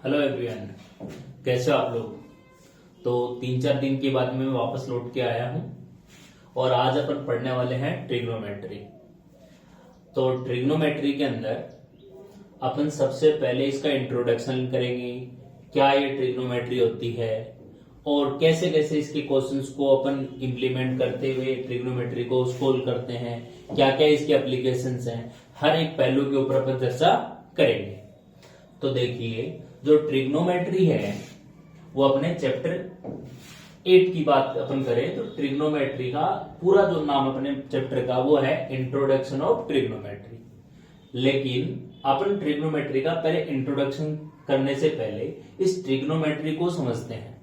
Hello everyone, कैसे हो आप लोग। तो 3-4 दिन के बाद में मैं वापस लौट के आया हूं और आज अपन पढ़ने वाले हैं ट्रिग्नोमेट्री। तो ट्रिग्नोमेट्री के अंदर अपन सबसे पहले इसका इंट्रोडक्शन करेंगे, क्या ये ट्रिग्नोमेट्री होती है और कैसे कैसे इसके क्वेश्चंस को अपन इम्प्लीमेंट करते हुए ट्रिग्नोमेट्री को सोल्व करते हैं, क्या क्या इसके एप्लीकेशंस हैं, हर एक पहलू के ऊपर अपन चर्चा करेंगे। तो देखिए, जो ट्रिग्नोमेट्री है वो अपने चैप्टर 8 की बात अपन करें तो ट्रिग्नोमेट्री का पूरा जो नाम अपने चैप्टर का वो है इंट्रोडक्शन ऑफ ट्रिग्नोमेट्री। लेकिन अपन ट्रिग्नोमेट्री का पहले इंट्रोडक्शन करने से पहले इस ट्रिग्नोमेट्री को समझते हैं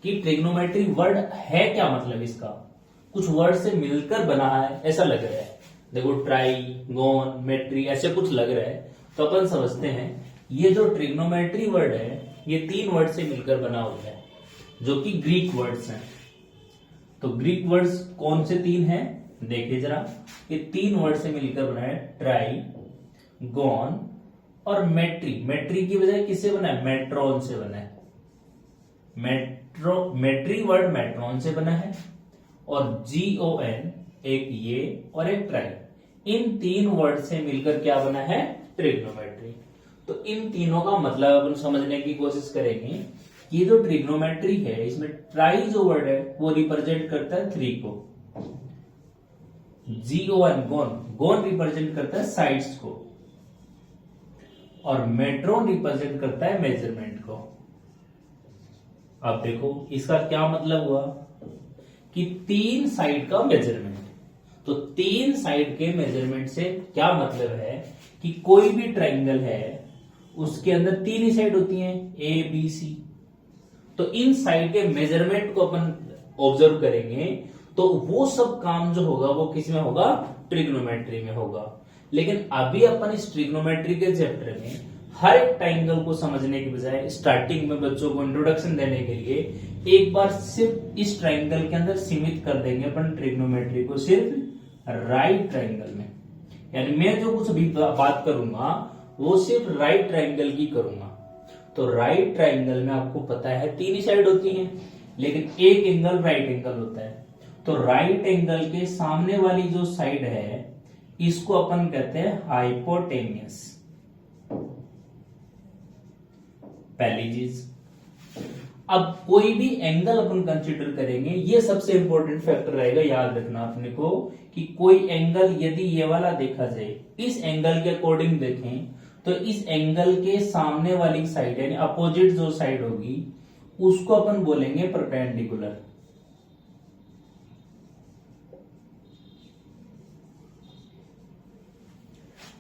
कि ट्रिग्नोमेट्री वर्ड है क्या, मतलब इसका कुछ वर्ड से मिलकर बना है ऐसा लग रहा है। देखो, ट्राई, गोन, मेट्री ऐसे कुछ लग रहा है। तो अपन समझते हैं ये जो ट्रिग्नोमेट्री वर्ड है ये 3 वर्ड से मिलकर बना हुआ है जो कि ग्रीक वर्ड्स हैं। तो ग्रीक वर्ड्स कौन से 3 हैं देखिए जरा। ये 3 वर्ड से मिलकर बना है, ट्राई, गोन और मेट्री। मेट्री की बजाय किससे बना है? मेट्रॉन से बना है। मेट्री वर्ड मेट्रॉन से बना है और GON एक ये और एक ट्राई, इन 3 वर्ड से मिलकर क्या बना है? ट्रिग्नोमेट्री। तो इन तीनों का मतलब अपन समझने की कोशिश करेंगे कि जो ट्रिग्नोमेट्री है इसमें ट्राई जो वर्ड है वो रिप्रेजेंट करता है 3 को, GON गोन रिप्रेजेंट करता है साइड्स को और मेट्रोन रिप्रेजेंट करता है मेजरमेंट को। अब देखो इसका क्या मतलब हुआ कि 3 साइड का मेजरमेंट। तो 3 साइड के मेजरमेंट से क्या मतलब है कि कोई भी ट्रायंगल है उसके अंदर 3 ही साइड होती हैं, ABC। तो इन साइड के मेजरमेंट को अपन ऑब्जर्व करेंगे तो वो सब काम जो होगा वो किस में होगा? ट्रिग्नोमेट्री में होगा। लेकिन अभी अपन इस ट्रिग्नोमेट्री के चैप्टर में हर एक ट्रायंगल को समझने के बजाय स्टार्टिंग में बच्चों को इंट्रोडक्शन देने के लिए एक बार सिर्फ इस ट्रायंगल के अंदर सीमित कर देंगे अपन ट्रिग्नोमेट्री को, सिर्फ राइट ट्रायंगल में। यानी मैं जो कुछ भी बात करूंगा वो सिर्फ राइट ट्रायंगल की करूंगा। तो राइट ट्रायंगल में आपको पता है 3 ही साइड होती हैं, लेकिन एक एंगल राइट एंगल होता है। तो राइट एंगल के सामने वाली जो साइड है इसको अपन कहते हैं हाइपोटेनियस, पहली चीज। अब कोई भी एंगल अपन कंसीडर करेंगे, ये सबसे इंपॉर्टेंट फैक्टर रहेगा, याद रखना अपने को कि कोई एंगल यदि ये वाला देखा जाए, इस एंगल के अकॉर्डिंग देखें तो इस एंगल के सामने वाली साइड यानी अपोजिट जो साइड होगी उसको अपन बोलेंगे परपेंडिकुलर।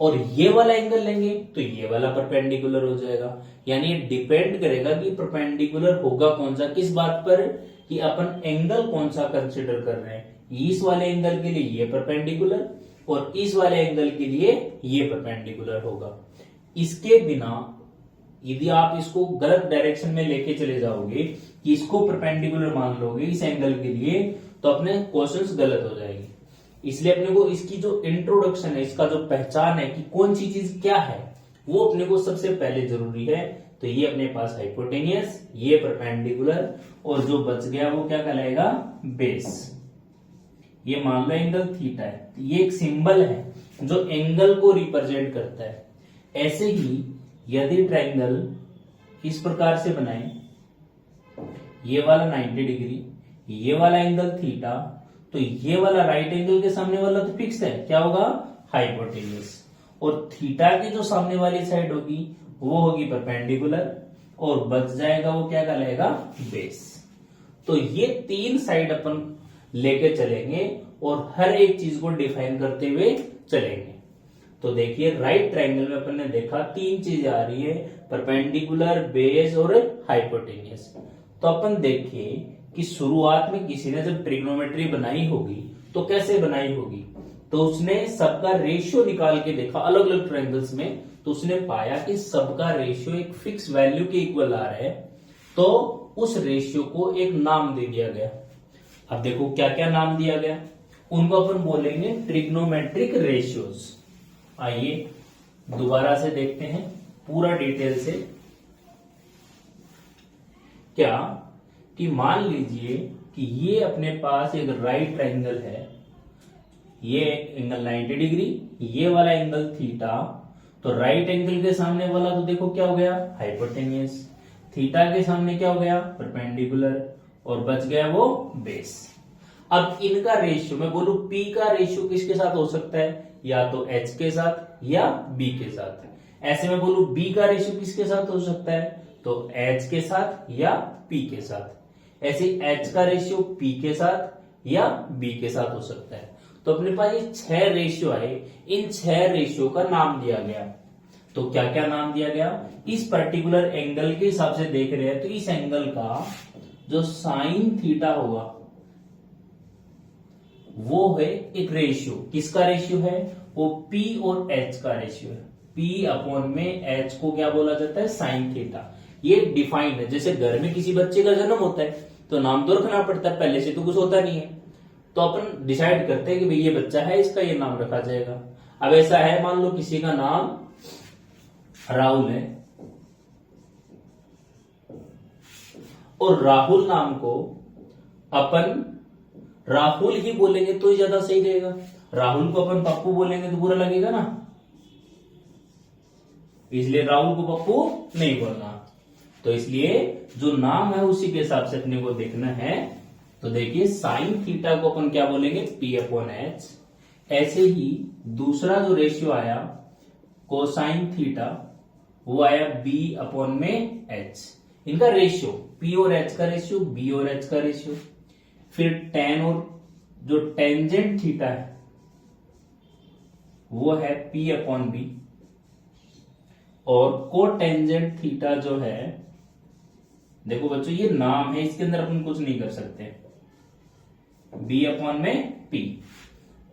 और ये वाला एंगल लेंगे तो ये वाला परपेंडिकुलर हो जाएगा। यानी ये डिपेंड करेगा कि परपेंडिकुलर होगा कौन सा, किस बात पर कि अपन एंगल कौन सा कंसीडर कर रहे हैं। इस वाले एंगल के लिए ये परपेंडिकुलर और इस वाले एंगल के लिए ये परपेंडिकुलर होगा। इसके बिना यदि आप इसको गलत डायरेक्शन में लेके चले जाओगे कि इसको परपेंडिकुलर मान लोगे इस एंगल के लिए, तो अपने क्वेश्चंस गलत हो जाएंगे। इसलिए अपने को इसकी जो इंट्रोडक्शन है, इसका जो पहचान है कि कौन सी चीज क्या है, वो अपने को सबसे पहले जरूरी है। तो ये अपने पास हाइपोटेनियस, ये परपेंडिकुलर और जो बच गया वो क्या कहलाएगा? बेस। ये मान लो एंगल थीटा है, ये एक सिंबल है जो एंगल को रिप्रेजेंट करता है। ऐसे ही यदि ट्रायंगल इस प्रकार से बनाए, ये वाला 90 डिग्री, ये वाला एंगल थीटा, तो ये वाला राइट एंगल के सामने वाला तो फिक्स है, क्या होगा? हाइपोटेन्यूस। और थीटा की जो सामने वाली साइड होगी वो होगी परपेंडिकुलर और बच जाएगा वो क्या कहलाएगा? बेस। तो ये 3 साइड अपन लेके चलेंगे और हर एक चीज को डिफाइन करते हुए चलेंगे। तो देखिए, राइट ट्रायंगल में अपन ने देखा 3 चीजें आ रही है, परपेंडिकुलर, बेस और हाइपोटेनियस। तो अपन देखिए कि शुरुआत में किसी ने जब ट्रिग्नोमेट्री बनाई होगी तो कैसे बनाई होगी। तो उसने सबका रेशियो निकाल के देखा अलग अलग ट्रायंगल्स में, तो उसने पाया कि सबका रेशियो एक फिक्स वैल्यू के इक्वल आ रहा है। तो उस रेशियो को एक नाम दे दिया गया। अब देखो क्या क्या नाम दिया गया, उनको अपन बोलेंगे ट्रिग्नोमेट्रिक रेशियोज। आइए दोबारा से देखते हैं पूरा डिटेल से। क्या कि मान लीजिए कि ये अपने पास एक राइट ट्रायंगल है, ये एंगल 90 डिग्री, ये वाला एंगल थीटा, तो राइट एंगल के सामने वाला तो देखो क्या हो गया, हाइपोटेन्यूस, थीटा के सामने क्या हो गया, परपेंडिकुलर, और बच गया वो बेस। अब इनका रेशियो, मैं बोलूं P का रेशियो किसके साथ हो सकता है, या तो H के साथ या B के साथ। ऐसे में बोलूं B का रेशियो किसके साथ हो सकता है, तो H के साथ या P के साथ। ऐसे H का रेशियो P के साथ या B के साथ हो सकता है। तो अपने पास ये 6 रेशियो आए, इन 6 रेशियो का नाम दिया गया। तो क्या क्या नाम दिया गया, इस पर्टिकुलर एंगल के हिसाब से देख रहे हैं तो इस एंगल का जो साइन थीटा होगा वो है एक रेशियो, किसका रेशियो है, वो P और H का रेशियो है। P अपॉन में H को क्या बोला जाता है, साइन थीटा। ये डिफाइंड है, जैसे घर में किसी बच्चे का जन्म होता है तो नाम तो रखना पड़ता है, पहले से तो कुछ होता नहीं है, तो अपन डिसाइड करते हैं कि भाई ये बच्चा है, इसका ये नाम रखा जाएगा। अब ऐसा है, मान लो किसी का नाम राहुल है, और राहुल नाम को अपन राहुल ही बोलेंगे तो ही ज्यादा सही रहेगा। राहुल को अपन पप्पू बोलेंगे तो बुरा लगेगा ना, इसलिए राहुल को पप्पू नहीं बोलना। तो इसलिए जो नाम है उसी के हिसाब से अपने को देखना है। तो देखिए साइन थीटा को अपन क्या बोलेंगे, P अपॉन H। ऐसे ही दूसरा जो रेशियो आया कोसाइन थीटा, वो आया B अपॉन में H। इनका रेशियो P और H का रेशियो, B और H का रेशियो। फिर टेन और जो टेंजेंट थीटा है वो है P अपॉन B, और कोटेंजेंट थीटा जो है, देखो बच्चों ये नाम है, इसके अंदर अपन कुछ नहीं कर सकते, B अपॉन में P।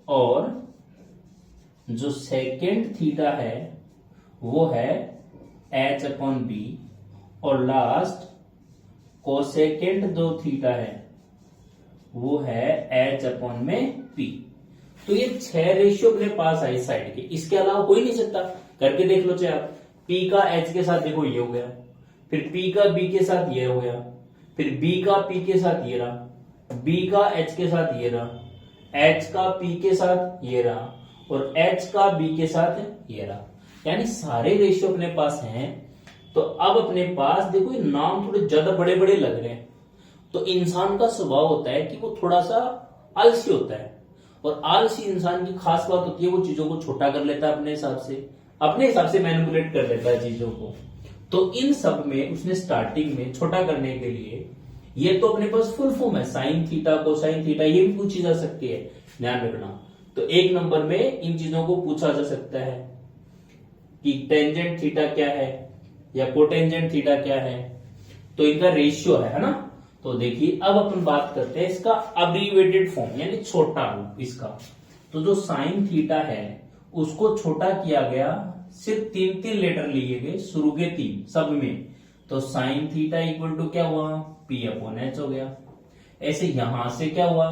और जो सेकेंड थीटा है वो है H अपॉन B, और लास्ट कोसेकेंड जो थीटा है वो है H अपॉन में P। तो ये 6 रेशियो अपने पास है इस साइड के, इसके अलावा हो ही नहीं सकता। करके देख लो चाहे आप, P का H के साथ देखो ये हो गया, फिर P का B के साथ ये हो गया, फिर B का P के साथ ये रहा, B का H के साथ ये रहा, H का P के साथ ये रहा, और H का B के साथ ये रहा। यानी सारे रेशियो अपने पास हैं। तो अब अपने पास देखो ये नाम थोड़े ज्यादा बड़े बड़े लग रहे हैं, तो इंसान का स्वभाव होता है कि वो थोड़ा सा आलसी होता है, और आलसी इंसान की खास बात होती है वो चीजों को छोटा कर लेता है, अपने हिसाब से मैनिपुलेट कर लेता है चीजों को। तो इन सब में उसने स्टार्टिंग में छोटा करने के लिए, ये तो अपने पास फुल फॉर्म है, साइन थीटा कोसाइन थीटा, ये भी पूछी जा सकती है, ध्यान रखना। तो 1 नंबर में इन चीजों को पूछा जा सकता है कि टेंजेंट थीटा क्या है या कोटेंजेंट थीटा क्या है, तो इनका रेशियो है ना। तो देखिए अब अपन बात करते हैं इसका अब्रीवेटेड फॉर्म, यानी छोटा रूप इसका। तो जो साइन थीटा है उसको छोटा किया गया, सिर्फ 3 लेटर लिए गए, शुरू के 3 सब में। तो साइन थीटा इक्वल टू क्या हुआ, P अपॉन H हो गया। ऐसे यहां से क्या हुआ,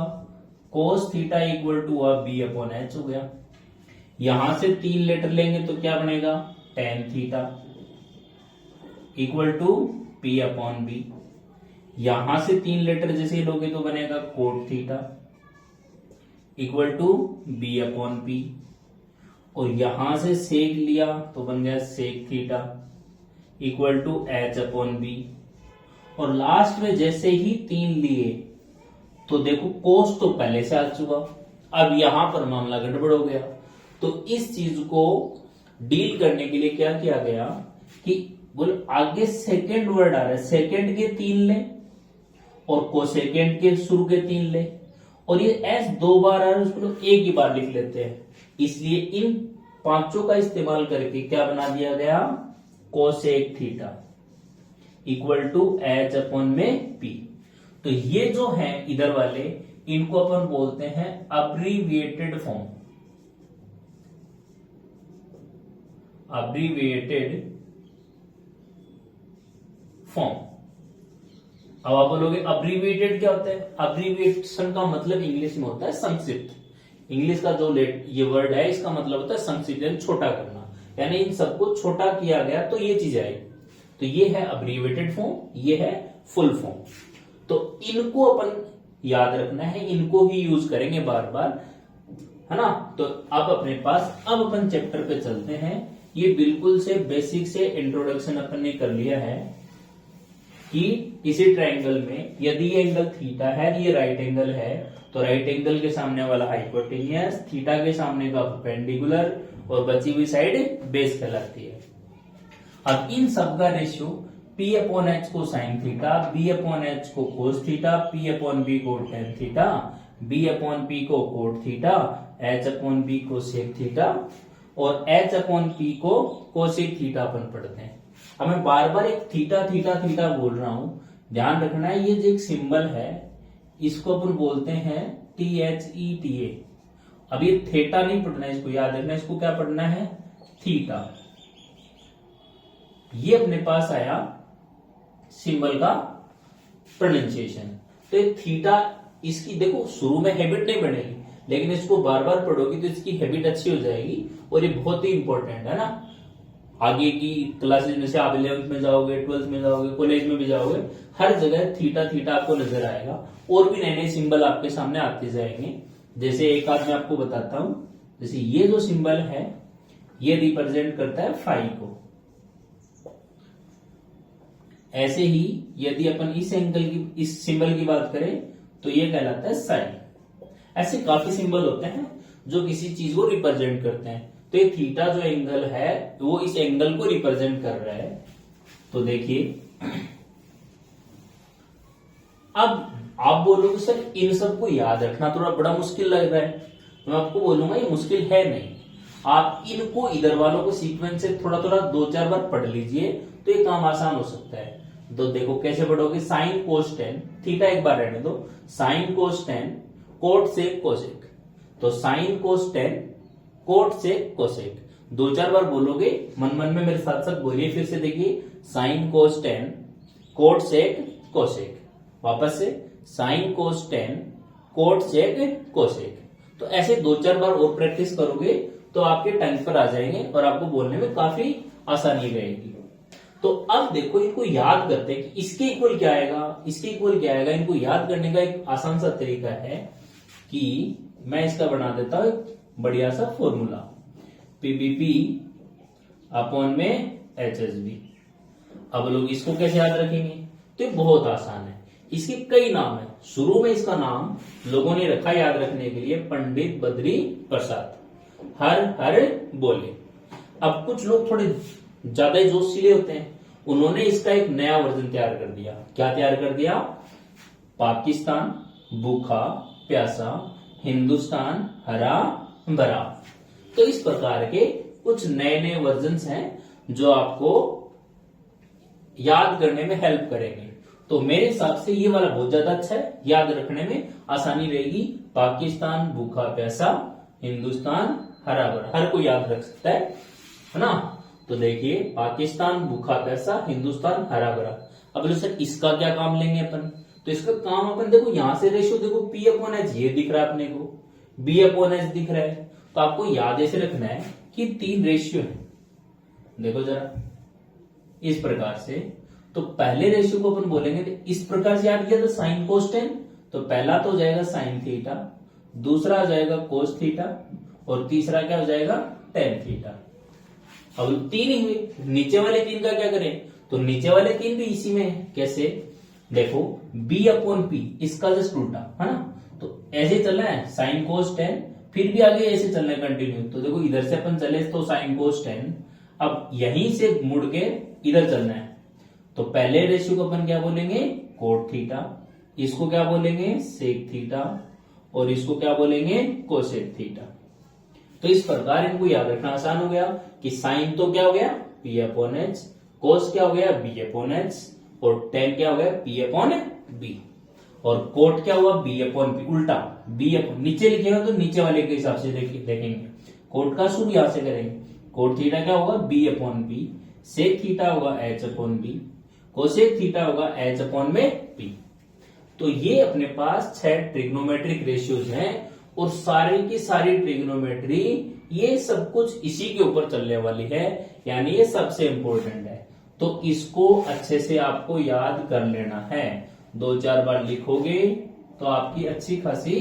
कोस थीटा इक्वल टू हुआ B अपॉन H हो गया। यहां से 3 लेटर लेंगे तो क्या बनेगा, tan theta equal to P upon B। यहां से 3 लेटर जैसे लोगे तो बनेगा cot theta equal to B upon P, और यहां से सेक लिया तो बन गया sec theta equal to H upon B। और लास्ट में जैसे ही 3 लिए तो देखो कोस तो पहले से आ चुका, अब यहां पर मामला गड़बड़ हो गया। तो इस चीज को डील करने के लिए क्या किया गया कि बोल आगे सेकेंड वर्ड आ रहा है, सेकेंड के 3 ले और कोसेकेंड के शुरू के 3 ले, और ये S 2 बार आ रहा है उसको एक ही बार लिख लेते हैं। इसलिए इन 5 का इस्तेमाल करके क्या बना दिया गया, cosec theta equal to H upon में P। तो ये जो है इधर वाले, इनको अपन बोलते हैं अब्रीविएटेड फॉर्म, अब्रीविएटेड फॉर्म। अब आप बोलोगे अब्रीविएटेड क्या होता है, अब्रीविएशन का मतलब इंग्लिश में होता है संक्षिप्त। इंग्लिश का जो ये वर्ड है इसका मतलब होता है संक्षिप्त, यानी छोटा करना, यानी इन सबको छोटा किया गया तो ये चीज आई। तो ये है अब्रीविएटेड फॉर्म, ये है फुल फॉर्म। तो इनको अपन याद रखना है, इनको ही यूज करेंगे बार बार, है ना। तो अब अपने पास, अब अपन चैप्टर पे चलते हैं। ये बिल्कुल से बेसिक से इंट्रोडक्शन अपन ने कर लिया है कि किसी ट्रायंगल में यदि ये एंगल थीटा है, ये राइट एंगल है, तो राइट एंगल के सामने वाला हाइपोटेन्यूस, थीटा के सामने का परपेंडिकुलर, और बची हुई साइड बेस कहलाती है। अब इन सब का रेशियो P अपॉन एच को sine theta, B upon H को cos theta, P upon B को tan theta, B upon P को cot theta, H upon B को सेक थीटा, और H अपॉन P को कोसेक थीटा अपन पढ़ते हैं। अब मैं बार बार एक थीटा थीटा थीटा बोल रहा हूं, ध्यान रखना है। ये जो एक सिंबल है इसको अपन बोलते हैं THETA। अब ये थीटा नहीं पढ़ना है, इसको याद रखना है, इसको क्या पढ़ना है, थीटा। ये अपने पास आया सिंबल का प्रोनाउंसिएशन। तो ये थीटा, इसकी देखो शुरू में हैबिट नहीं बनेगी, लेकिन इसको बार बार पढ़ोगी तो इसकी हैबिट अच्छी हो जाएगी, और ये बहुत ही इंपॉर्टेंट है ना। आगे की क्लासेस में से आप 11th में जाओगे, 12th में जाओगे, कॉलेज में भी जाओगे, हर जगह थीटा थीटा आपको नजर आएगा, और भी नए नए सिंबल आपके सामने आते जाएंगे। जैसे एक आध मैं आपको बताता हूं, जैसे ये जो सिंबल है ये रिप्रेजेंट करता है फाई को। ऐसे ही यदि अपन इस एंगल की, इस सिंबल की बात करें तो ये कहलाता है साइन। ऐसे काफी सिंबल होते हैं जो किसी चीज को रिप्रेजेंट करते हैं। तो ये थीटा जो एंगल है वो इस एंगल को रिप्रेजेंट कर रहा है। तो देखिए, अब आप बोलोगे सर इन सबको याद रखना थोड़ा बड़ा मुश्किल लग रहा है, तो मैं आपको बोलूंगा ये मुश्किल है नहीं। आप इनको, इधर वालों को सीक्वेंस से थोड़ा थोड़ा 2-4 बार पढ़ लीजिए तो ये काम आसान हो सकता है। तो देखो कैसे पढ़ोगे, साइन कोस टेन, थीटा एक बार रहने दो, sine cos tan cot sec cosec. तो sine cos tan cot sec cosec 2-4 बार बोलोगे, मन मन में मेरे साथ साथ बोलिए फिर से। देखिए, sine cos tan cot sec cosec, वापस से sine cos tan cot sec cosec. तो ऐसे 2-4 बार और प्रैक्टिस करोगे तो आपके टंग पर आ जाएंगे और आपको बोलने में काफी आसानी रहेगी। तो अब देखो, इनको याद करते हैं कि इसके इक्वल क्या आएगा, इसके इक्वल क्या आएगा। इनको याद करने का एक आसान सा तरीका है कि मैं इसका बना देता हूं बढ़िया सा फॉर्मूला, पीबीपी अपॉन में HSB। अब लोग इसको कैसे याद रखेंगे, तो ये बहुत आसान है। इसके कई नाम है, शुरू में इसका नाम लोगों ने रखा याद रखने के लिए पंडित बद्री प्रसाद, हर हर बोले। अब कुछ लोग थोड़े ज्यादा ही जोशीले होते हैं, उन्होंने इसका एक नया वर्जन तैयार कर दिया। क्या तैयार कर दिया, पाकिस्तान भूखा प्यासा, हिंदुस्तान हरा भरा। तो इस प्रकार के कुछ नए नए वर्जन्स हैं जो आपको याद करने में हेल्प करेंगे। तो मेरे हिसाब से ये वाला बहुत ज्यादा अच्छा है, याद रखने में आसानी रहेगी। पाकिस्तान भूखा प्यासा, हिंदुस्तान हरा भरा, हर कोई याद रख सकता है ना। तो देखिए, पाकिस्तान भूखा प्यासा, हिंदुस्तान हरा भरा। अब बोले सर इसका क्या काम लेंगे अपन, तो इसका काम अपन देखो, यहां से रेशियो देखो, P अपॉन एच ये दिख रहा है अपने को, B अपॉन एच दिख रहा है। तो आपको याद ऐसे रखना है कि 3 रेशियो है, देखो जरा इस प्रकार से। तो पहले रेशियो को अपन बोलेंगे तो इस प्रकार से याद किया, तो साइन कोस टेन, तो पहला तो हो जाएगा साइन थीटा, दूसरा हो जाएगा कोस थीटा, और तीसरा क्या हो जाएगा टेन थीटा। अब 3 ही हुए, नीचे वाले 3 का क्या करें, तो नीचे वाले 3 भी इसी में है। कैसे, देखो B अपॉन P, इसका जस्ट उल्टा है ना। तो ऐसे चलना है साइन कोस टेन, फिर भी आगे ऐसे चलना है कंटिन्यू। तो देखो इधर से अपन चले तो साइन कोस टेन, अब यहीं से मुड़ के इधर चलना है। तो पहले रेशियो को अपन क्या बोलेंगे, कोट थीटा, इसको क्या बोलेंगे सेक थीटा, और इसको क्या बोलेंगे कोसेक थीटा। तो इस प्रकार इनको याद रखना आसान हो गया कि साइन तो क्या हो गया P अपॉन एच, कोस क्या हो गया B अपॉन एच, और टेन क्या हो गया P अपॉन B, और कोट क्या हुआ B अपॉन P, उल्टा B अपॉन, नीचे लिखेगा तो नीचे वाले के हिसाब से देखेंगे। कोट का शुरू यहां से करेंगे, कोट थीटा क्या होगा B upon P, sec theta होगा H upon B, cosec theta होगा H अपॉन में P। तो ये अपने पास 6 ट्रिग्नोमेट्रिक रेशियोज हैं, और सारी की सारी ट्रिग्नोमेट्री ये सब कुछ इसी के ऊपर चलने वाली है, यानी ये सबसे इंपॉर्टेंट है। तो इसको अच्छे से आपको याद कर लेना है। 2-4 बार लिखोगे तो आपकी अच्छी खासी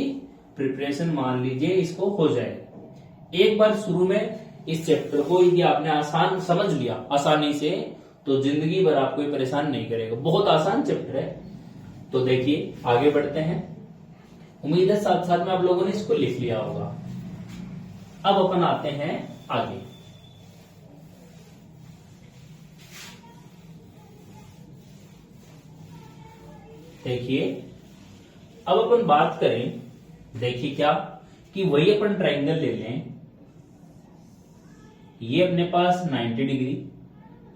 प्रिपरेशन मान लीजिए इसको हो जाएगा। एक बार शुरू में इस चैप्टर को यदि आपने आसान समझ लिया आसानी से, तो जिंदगी भर आपको परेशान नहीं करेगा। बहुत आसान चैप्टर है। तो देखिए आगे बढ़ते हैं। उम्मीद है साथ साथ में आप लोगों ने इसको लिख लिया होगा। अब अपन आते हैं आगे। देखिए अब अपन बात करें, देखिए क्या कि वही अपन ट्रायंगल ले लें। ये अपने पास 90 डिग्री,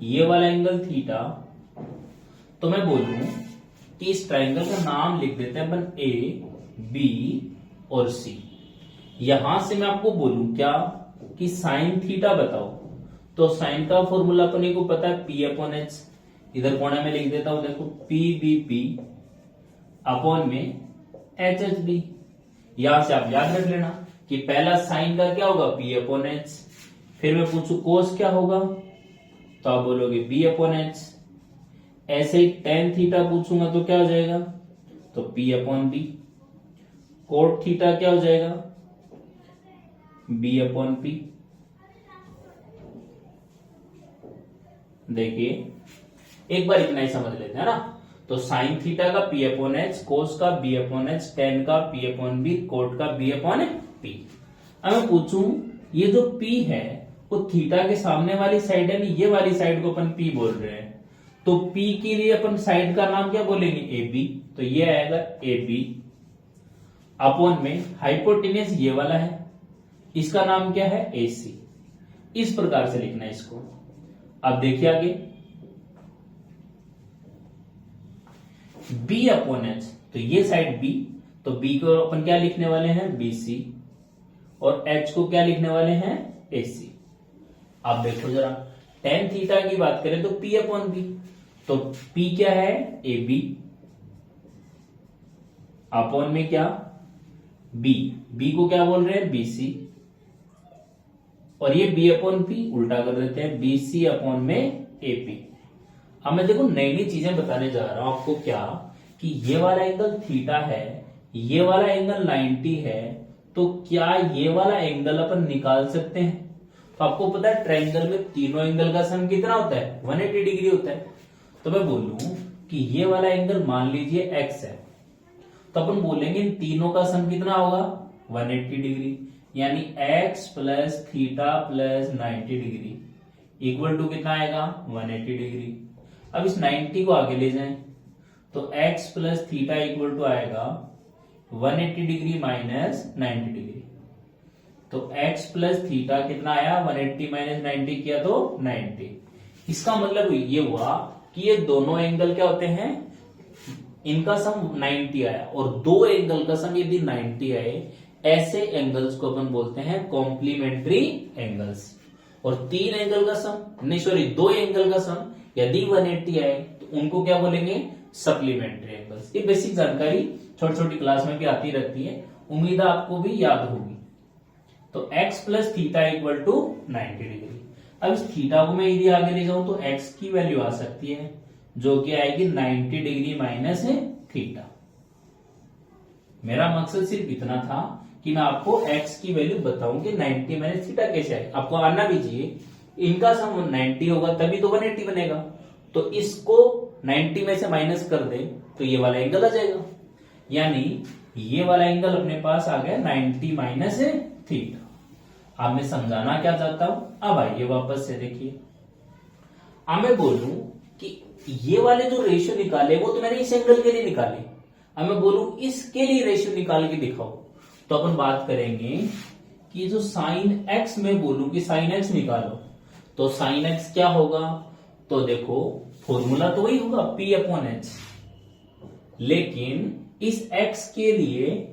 ये वाला एंगल थीटा। तो मैं बोलूं कि इस ट्रायंगल का नाम लिख देते हैं अपन ए, बी और सी। यहां से मैं आपको बोलूं क्या कि साइन थीटा बताओ, तो साइन का फॉर्मूला अपने को पता है पी अपॉन एच। इधर कोने में लिख देता हूं, देखो पी बी पी अपॉन में एच एच बी। यहां से आप याद रख लेना कि पहला साइन का क्या होगा पी अपॉन एच। फिर मैं पूछू कोस क्या होगा, तो आप बोलोगे बी अपॉन एच। ऐसे ही टेन थीटा पूछूंगा तो क्या हो जाएगा, तो P upon B. Cot theta क्या हो जाएगा, बी अपॉन पी। देखिए एक बार इतना ही समझ लेते हैं ना। तो साइन थीटा का पी अपॉन एच, कोस का बी अपॉन एच, टेन का पी अपॉन बी, कोट का बी अपॉन पी। अब मैं पूछूं ये जो पी है वो थीटा के सामने वाली साइड है, ये वाली साइड को अपन पी बोल रहे हैं। तो पी के लिए अपन साइड का नाम क्या बोलेंगे, ए बी। तो ये आएगा ए बी अपॉन में हाइपोटेन्यूस ये वाला है, इसका नाम क्या है ए सी। इस प्रकार से लिखना है इसको। अब देखिए आगे बी अपॉन एच, तो ये साइड बी, तो बी को अपन क्या लिखने वाले हैं बी सी, और एच को क्या लिखने वाले हैं ए सी। आप देखो जरा टेन थीटा की बात करें तो पी अपॉन बी, तो पी क्या है ए बी अपॉन में क्या बी, बी को क्या बोल रहे हैं बी सी, और ये बी अपॉन पी उल्टा कर देते हैं बी सी अपॉन में ए पी। अब मैं देखो नई नई चीजें बताने जा रहा हूं आपको, क्या कि ये वाला एंगल थीटा है, ये वाला एंगल 90 है, तो क्या ये वाला एंगल अपन निकाल सकते हैं। तो आपको पता है ट्रायंगल में तीनों एंगल का सम कितना होता है 180 डिग्री होता है। तो मैं बोलूं कि ये वाला एंगल मान लीजिए x है, तो अपन बोलेंगे इन तीनों का सम कितना होगा 180 डिग्री, यानी x प्लस थीटा प्लस 90 डिग्री इक्वल टू कितना आएगा 180 डिग्री। अब इस 90 को आगे ले जाएं तो x plus theta equal to आएगा 180 डिग्री माइनस 90 डिग्री। तो x प्लस थीटा कितना आया 180 माइनस 90 किया तो 90। इसका मतलब ये हुआ कि ये दोनों एंगल क्या होते हैं, इनका सम 90 आया, और दो एंगल का सम यदि 90 आए, ऐसे एंगल्स को अपन बोलते हैं कॉम्प्लीमेंट्री एंगल्स। और तीन एंगल का सम नहीं सॉरी दो एंगल का सम यदि 180 आए तो उनको क्या बोलेंगे सप्लीमेंट्री एंगल्स। ये बेसिक जानकारी छोटी छोटी क्लास में भी आती रहती है, उम्मीद है आपको भी याद होगी। तो x plus theta equal to 90 degree. अब इस थीटा को मैं यदि आगे ले जाऊं तो x की वैल्यू आ सकती है जो कि आएगी 90 डिग्री माइनस है थीटा। मेरा मकसद सिर्फ इतना था कि मैं आपको x की वैल्यू बताऊं कि 90 माइनस थीटा कैसे आए। आपको आना भी चाहिए, इनका सम 90 होगा तभी तो 180 बनेगा। तो इसको 90 में से माइनस कर दे तो ये वाला एंगल आ जाएगा, यानी ये वाला एंगल अपने पास आ गया 90 माइनस थीटा। अब मैं समझाना क्या चाहता हूं, अब आइए वापस से देखिए। अब मैं बोलूं कि ये वाले जो रेशियो निकाले वो तो मैंने इस एंगल के लिए निकाले, अब मैं बोलूं इसके लिए रेशियो निकाल के दिखाओ, तो अपन बात करेंगे कि जो साइन एक्स में बोलूं कि साइन एक्स निकालो, तो साइन एक्स क्या होगा, तो देखो फॉर्मूला तो वही होगा पी अपॉन एच, लेकिन इस एक्स के लिए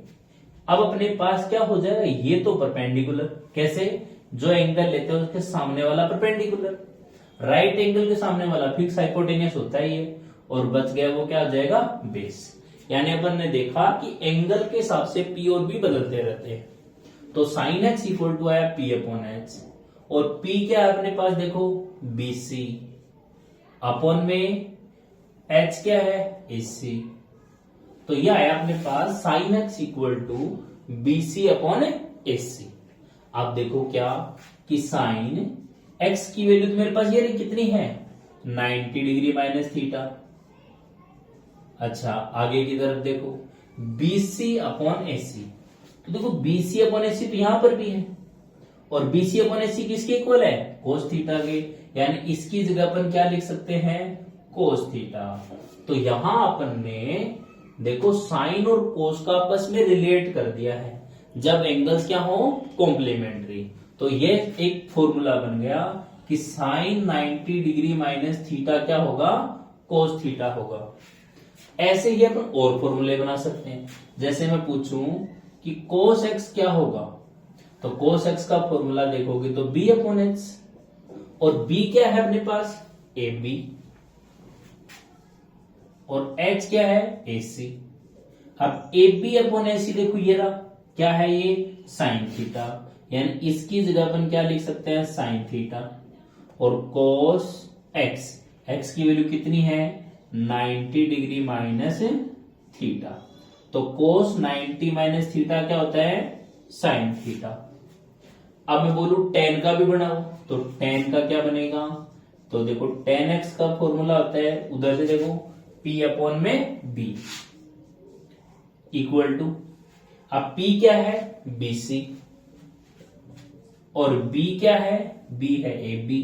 अब अपने पास क्या हो जाएगा, ये तो परपेंडिकुलर, कैसे, जो एंगल लेते हैं उसके सामने वाला परपेंडिकुलर, राइट एंगल के सामने वाला फिक्स हाइपोटेन्यूस होता ही है, और बच गया वो क्या हो जाएगा बेस। यानी अपन ने देखा कि एंगल के हिसाब से पी और बी बदलते रहते हैं। तो साइन एक्स इक्वल टू आया पी अपॉन एच, और पी क्या है अपने पास देखो बी सी, अपॉन में h क्या है, AC। तो यह आया अपने पास sin x equal to BC upon AC। आप देखो क्या कि साइन x की वैल्यू तो मेरे पास ये रही, कितनी है, 90 डिग्री माइनस थीटा। अच्छा आगे की तरफ देखो BC अपॉन AC। तो देखो BC अपॉन AC तो यहां पर भी है, और BC अपॉन AC किसके इक्वल है, कोस थीटा के, यानी इसकी जगह अपन क्या लिख सकते हैं, कोस थीटा। तो यहां अपन ने देखो साइन और कोस का आपस में रिलेट कर दिया है जब एंगल्स क्या हो, कॉम्प्लीमेंट्री। तो ये एक फॉर्मूला बन गया कि साइन 90 डिग्री माइनस थीटा क्या होगा, कोस थीटा होगा। ऐसे ही अपन और फॉर्मूले बना सकते हैं। जैसे मैं पूछूं कि कोस एक्स क्या होगा, तो कोस एक्स का फॉर्मूला देखोगे तो बी अपॉन एच, और बी क्या है अपने पास, ए बी, और एच क्या है, ए सी। अब ए बी अपॉन ए सी देखो ये रहा, क्या है ये, साइन थीटा, यानी इसकी जगह अपन क्या लिख सकते हैं, साइन थीटा। और कोस एक्स, एक्स की वैल्यू कितनी है, 90 डिग्री माइनस थीटा। तो कोस 90 माइनस थीटा क्या होता है, साइन थीटा। अब मैं बोलूं टेन का भी बनाओ, तो टेन का क्या बनेगा, तो देखो टेन एक्स का फॉर्मूला होता है, उधर से देखो P अपॉन में B इक्वल टू, अब P क्या है, BC, और B क्या है, B है AB।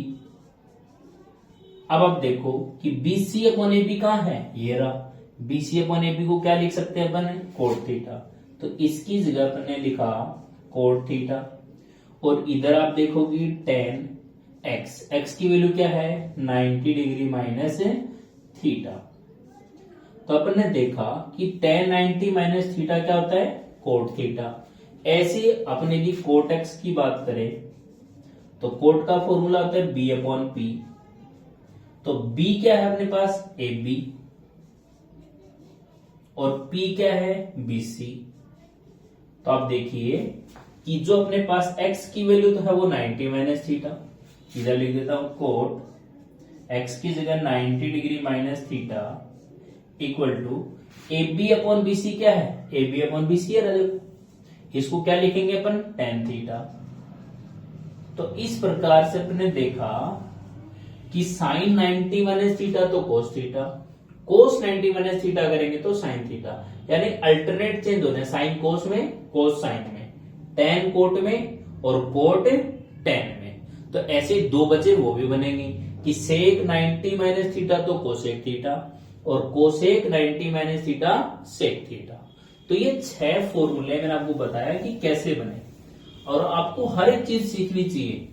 अब आप देखो कि BC अपॉन AB कहां है, ये रहा, BC अपॉन AB को क्या लिख सकते हैं अपन, कोट थीटा। तो इसकी जगह अपन ने लिखा कोट थीटा, और इधर आप देखोगे टेन एक्स, एक्स की वैल्यू क्या है, 90 डिग्री माइनस थीटा। तो अपन ने देखा कि टेन 90 माइनस थीटा क्या होता है, कोट थीटा। ऐसे अपने भी कोट एक्स की बात करें तो कोट का फॉर्मूला होता है बी अपॉन पी। तो b क्या है अपने पास, ए बी, और p क्या है, BC। तो आप देखिए कि जो अपने पास x की वैल्यू तो है वो 90 माइनस थीटा, इधर लिख देता हूं कोट x की जगह 90 degree minus theta equal to A B upon BC क्या है, ए बी अपॉन BC है, इसको क्या लिखेंगे अपन, टेन थीटा। तो इस प्रकार से अपने देखा कि साइन 90 माइनस थीटा तो कोस थीटा, कोस 90 माइनस थीटा करेंगे तो साइन थीटा, यानी अल्टरनेट चेंज होने, साइन कोस में, कोस साइन में, टेन कोट में, और कोट टेन में। तो ऐसे दो बचे वो भी बनेंगे कि सेक 90 माइनस थीटा तो कोसेक थीटा, और cosec 90 minus theta sec theta. तो ये 6 फॉर्मूले मैंने आपको बताया कि कैसे बने, और आपको हर एक चीज सीखनी चाहिए।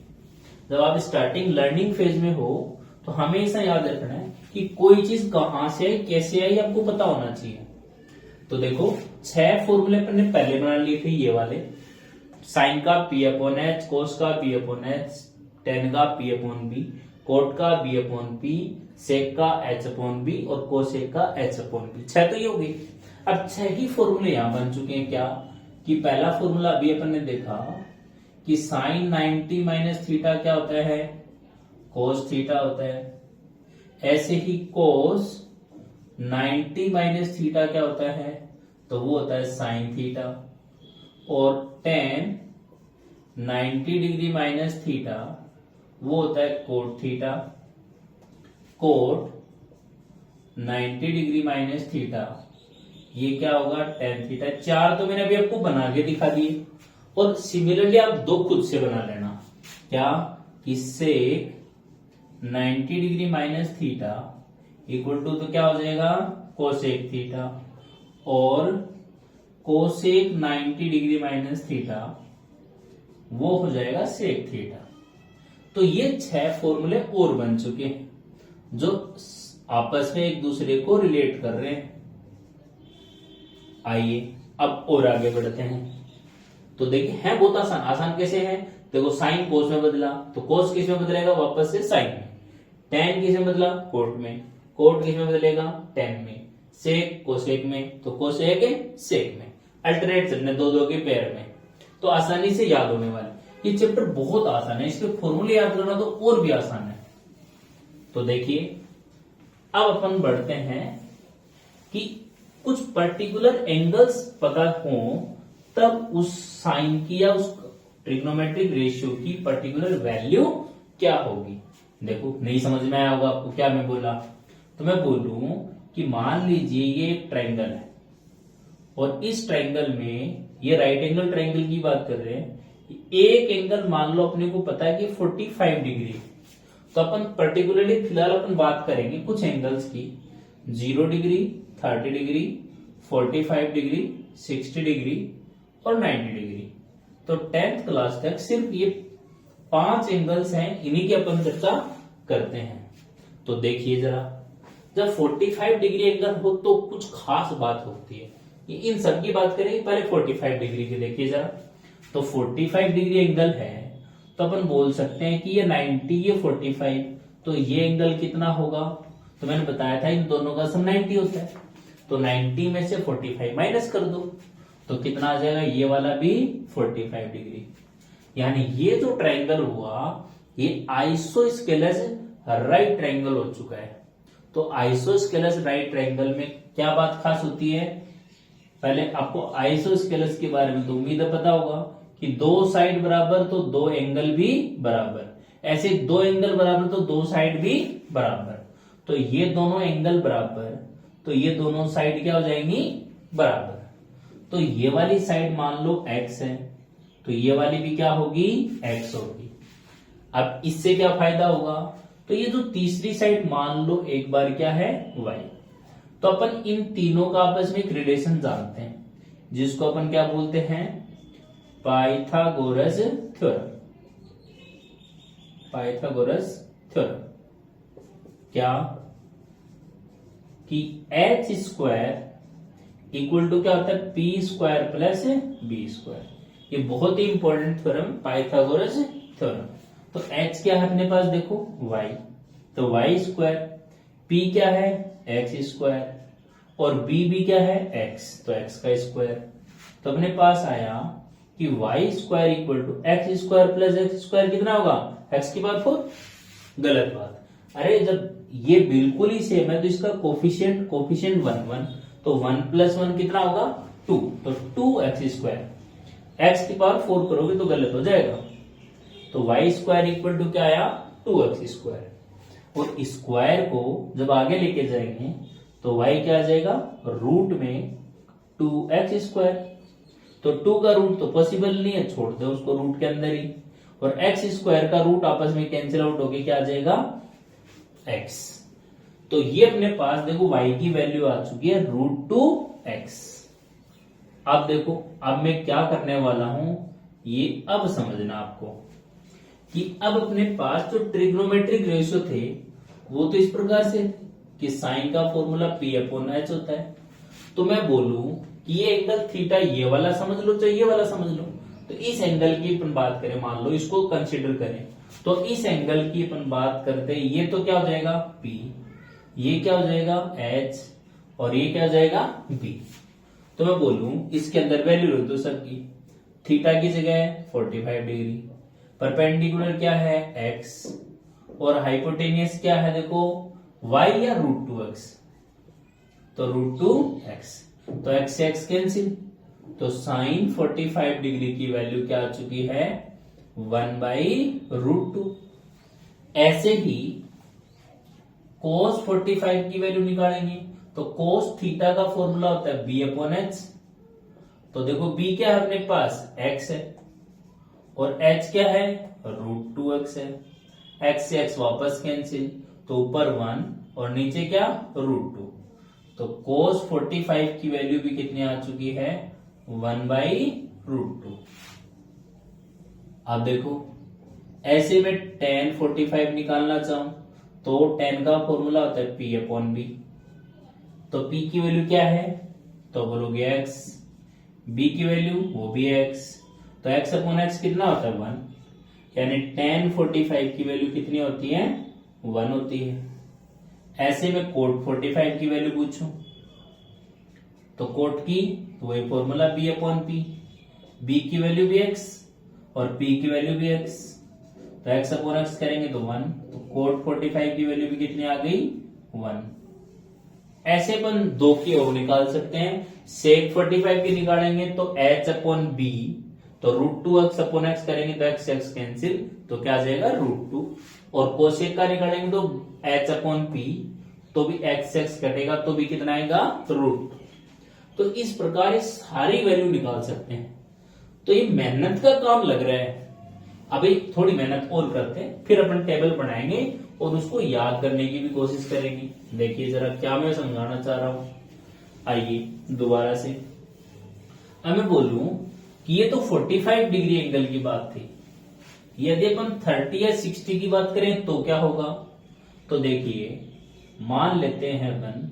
जब आप स्टार्टिंग लर्निंग फेज में हो तो हमेशा याद रखना है कि कोई चीज कहां से आई, कैसे आई, आपको पता होना चाहिए। तो देखो 6 फॉर्मूले अपने पहले बना लिए थे, ये वाले, साइन का P अपॉन एच, कोस का P अपॉन एच, टेन का P अपॉन बी, कोट का B अपॉन पी, सेक का H अपॉन बी, और कोसेक का H अपॉन बी। 6 तो ये हो गई। अब 6 ही फॉर्मूले यहां बन चुके हैं, क्या कि पहला फॉर्मूला अभी अपन ने देखा कि साइन 90 माइनस थीटा क्या होता है, कोस थीटा होता है। ऐसे ही कोस 90 माइनस थीटा क्या होता है, तो वो होता है साइन थीटा। और टेन 90 डिग्री माइनस थीटा वो होता है cot theta. Cot 90 degree minus theta ये क्या होगा, टेन थीटा। 4 तो मैंने अभी आपको बना के दिखा दिए, और सिमिलरली आप 2 खुद से बना लेना, क्या कि sec 90 degree minus theta equal to तो क्या हो जाएगा, कोसेक थीटा, और कोसेक 90 डिग्री माइनस थीटा वो हो जाएगा सेक थीटा। तो ये 6 फॉर्मूले और बन चुके हैं जो आपस में एक दूसरे को रिलेट कर रहे हैं। आइए अब और आगे बढ़ते हैं। तो देखिए है बहुत आसान, आसान कैसे है, देखो साइन कोस में बदला तो कोस किस में बदलेगा, वापस से साइन में। टेन किस में बदला, कोट में। कोट किस में बदलेगा, टेन में। सेक कोसेक में, तो कोसेक सेक में। अल्टरनेट चलने दो दो के पेयर में, तो आसानी से याद होने वाले। ये चैप्टर बहुत आसान है, इसके फॉर्मूले याद करना तो और भी आसान है। तो देखिए अब अपन बढ़ते हैं कि कुछ पर्टिकुलर एंगल्स पता हो तब उस साइन की या उस ट्रिग्नोमेट्रिक रेशियो की पर्टिकुलर वैल्यू क्या होगी। देखो नहीं समझ में आया होगा आपको क्या मैं बोला। तो मैं बोलूं कि मान लीजिए ये एक ट्रायंगल है और इस ट्रायंगल में ये राइट एंगल ट्रायंगल की बात कर रहे हैं। एक एंगल मान लो अपने को पता है कि 45 डिग्री, तो अपन पर्टिकुलरली फिलहाल अपन बात करेंगे कुछ एंगल्स की, 0 डिग्री, 30 डिग्री, 45 डिग्री, 60 डिग्री और 90 डिग्री। तो 10th क्लास तक सिर्फ ये 5 एंगल्स हैं, इन्हीं की अपन चर्चा करते हैं। तो देखिए जरा, जब 45 डिग्री एंगल हो तो कुछ खास बात होती है। इन सब की बात करेंगे, पहले 45 डिग्री की देखिए जरा। तो 45 डिग्री एंगल है तो अपन बोल सकते हैं कि ये 90, ये 45, तो ये एंगल कितना होगा। तो मैंने बताया था इन दोनों का सम 90 होता है। तो 90 में से 45 माइनस कर दो तो कितना आ जाएगा, ये वाला भी 45 डिग्री। यानी ये जो ट्रायंगल हुआ ये आइसोस्केलस राइट ट्रायंगल हो चुका है। तो आइसोस्केलस राइट ट्रायंगल में क्या बात खास होती है, पहले आपको आइसोस्केलस के बारे में तो उम्मीद है पता होगा कि दो साइड बराबर तो दो एंगल भी बराबर, ऐसे दो एंगल बराबर तो दो साइड भी बराबर। तो ये दोनों एंगल बराबर तो ये दोनों साइड क्या हो जाएंगी, बराबर। तो ये वाली साइड मान लो x है तो ये वाली भी क्या होगी, x होगी। अब इससे क्या फायदा होगा, तो ये जो तीसरी साइड मान लो एक बार क्या है, y। तो अपन इन तीनों का आपस में एक रिलेशन जानते हैं जिसको अपन क्या बोलते हैं, पाइथागोरस थ्योरम। पाइथागोरस थ्योरम क्या कि h स्क्वायर इक्वल टू क्या होता है, P square plus B square. ये बहुत ही इंपॉर्टेंट थ्योरम पाइथागोरस थ्योरम। तो h क्या है अपने पास, देखो y, तो y स्क्वायर, p क्या है x स्क्वायर और b भी क्या है x, तो x का स्क्वायर। तो अपने पास आया कि y square equal to x square plus x square कितना होगा, x की पावर 4। गलत बात, अरे जब ये बिल्कुल ही सेम है तो इसका कोफिशिएंट 1 तो 1 प्लस 1 कितना होगा 2, तो 2x स्क्वायर। x की पावर 4 करोगे तो गलत हो जाएगा। तो y स्क्वायर इक्वल टू क्या आया, 2x स्क्वायर। और स्क्वायर को जब आगे लेके जाएंगे तो y क्या आ जाएगा, रूट में 2x स्क्वायर। तो 2 का रूट तो पॉसिबल नहीं है, छोड़ दो उसको रूट के अंदर ही। और x स्क्वायर का रूट आपस में कैंसिल आउट होके क्या आ जाएगा, x। तो ये अपने पास देखो y की वैल्यू आ चुकी है √2x। अब देखो, अब मैं क्या करने वाला हूं ये अब समझना आपको कि अब अपने पास जो ट्रिग्नोमेट्रिक रेशियो थे वो तो इस प्रकार से कि साइन का फॉर्मूला p/h होता है। तो मैं बोलूं कि ये एंगल थीटा ये वाला समझ लो चाहे ये वाला समझ लो, तो इस एंगल की अपन बात करें, मान लो इसको कंसीडर करें, तो इस एंगल की अपन बात करते हैं, ये तो क्या हो जाएगा p, ये क्या हो जाएगा h और ये क्या हो जाएगा b। तो मैं बोलूं इसके अंदर वैल्यू रख दो सबकी, थीटा की जगह है 45 डिग्री, परपेंडिकुलर क्या है x और हाइपोटेनियस क्या है देखो y या √2x, तो √2x। तो x से x कैंसिल, तो साइन 45 डिग्री की वैल्यू क्या आ चुकी है 1/√2। ऐसे ही cos 45 की वैल्यू निकालेंगे तो cos थीटा का फॉर्मूला होता है b/h। तो देखो b क्या है अपने पास x है और h क्या है √2x है, x से x वापस कैंसिल, तो ऊपर 1 और नीचे क्या √2। तो cos 45 की वैल्यू भी कितनी आ चुकी है 1/√2। अब देखो ऐसे में tan 45 निकालना चाहूं तो tan का फॉर्मूला होता है p/b। तो p की वैल्यू क्या है, तो बोलोगे x, b की वैल्यू वो भी x, तो x/x कितना होता है 1, यानी tan 45 की वैल्यू कितनी होती है 1 होती है। ऐसे में cot 45 की वैल्यू पूछूं तो cot की तो वही फॉर्मूला b/p, b की वैल्यू भी x और p की वैल्यू भी x, तो x/x करेंगे तो 1, तो cot 45 की वैल्यू भी कितनी आ गई 1। ऐसे अपन दो की और निकाल सकते हैं। सेक 45 की निकालेंगे तो h अपॉन बी, तो √2x अपॉन एक्स करेंगे तो x x कैंसिल, तो क्या आ जाएगा √2। और कोसेक का निकालेंगे तो h अपॉन पी, तो भी x x कटेगा तो भी कितना आएगा √2। तो इस प्रकार ये सारी वैल्यू निकाल सकते हैं। तो ये मेहनत का काम लग रहा है। अभी थोड़ी मेहनत और करते हैं, फिर अपन टेबल बनाएंगे और उसको याद करने की भी कोशिश करेंगे। देखिए जरा क्या मैं समझाना चाह रहा हूं। आइए दोबारा से, अब मैं बोलूं कि ये तो 45 डिग्री एंगल की बात थी। यदि अपन 30 या 60 की बात करें तो क्या होगा? तो देखिए मान लेते हैं अपन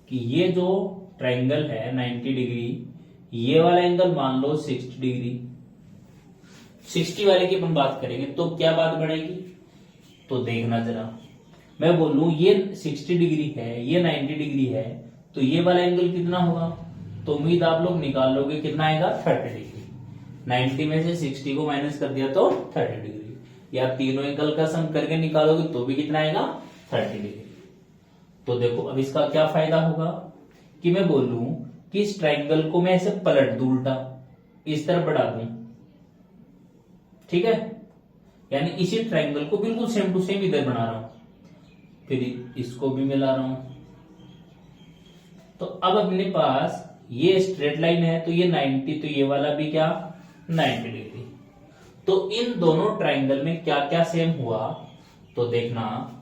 कि ये जो ट्रायंगल है 90 डिग्री, ये वाला एंगल मान लो 60 डिग्री। 60 वाले की अपन बात करेंगे तो क्या बात बढ़ेगी? तो देखना जरा, मैं बोलूं ये 60 डिग्री है, ये 90 डिग्री है, तो ये वाला एंगल कितना होगा? तो उम्मीद आप लोग निकाल लोगे कितना आएगा 30 डिग्री। 90 में से 60 को माइनस कर दिया तो 30 डिग्री। या तीनों एंगल का सम करके निकालोगे तो भी कितना आएगा 30 डिग्री। तो देखो अब इसका क्या फायदा होगा कि मैं बोलूं कि इस ट्रायंगल को मैं ऐसे पलट दूं, उल्टा इस तरफ बढ़ा दूं, ठीक है, यानी इसी ट्रायंगल को बिल्कुल सेम टू सेम इधर बना रहा हूं, फिर इसको भी मिला रहा हूं। तो अब अपने पास ये स्ट्रेट लाइन है, तो ये 90, तो ये वाला भी क्या 90 डिग्री। तो इन दोनों ट्रायंगल में क्या क्या सेम हुआ? तो देखना,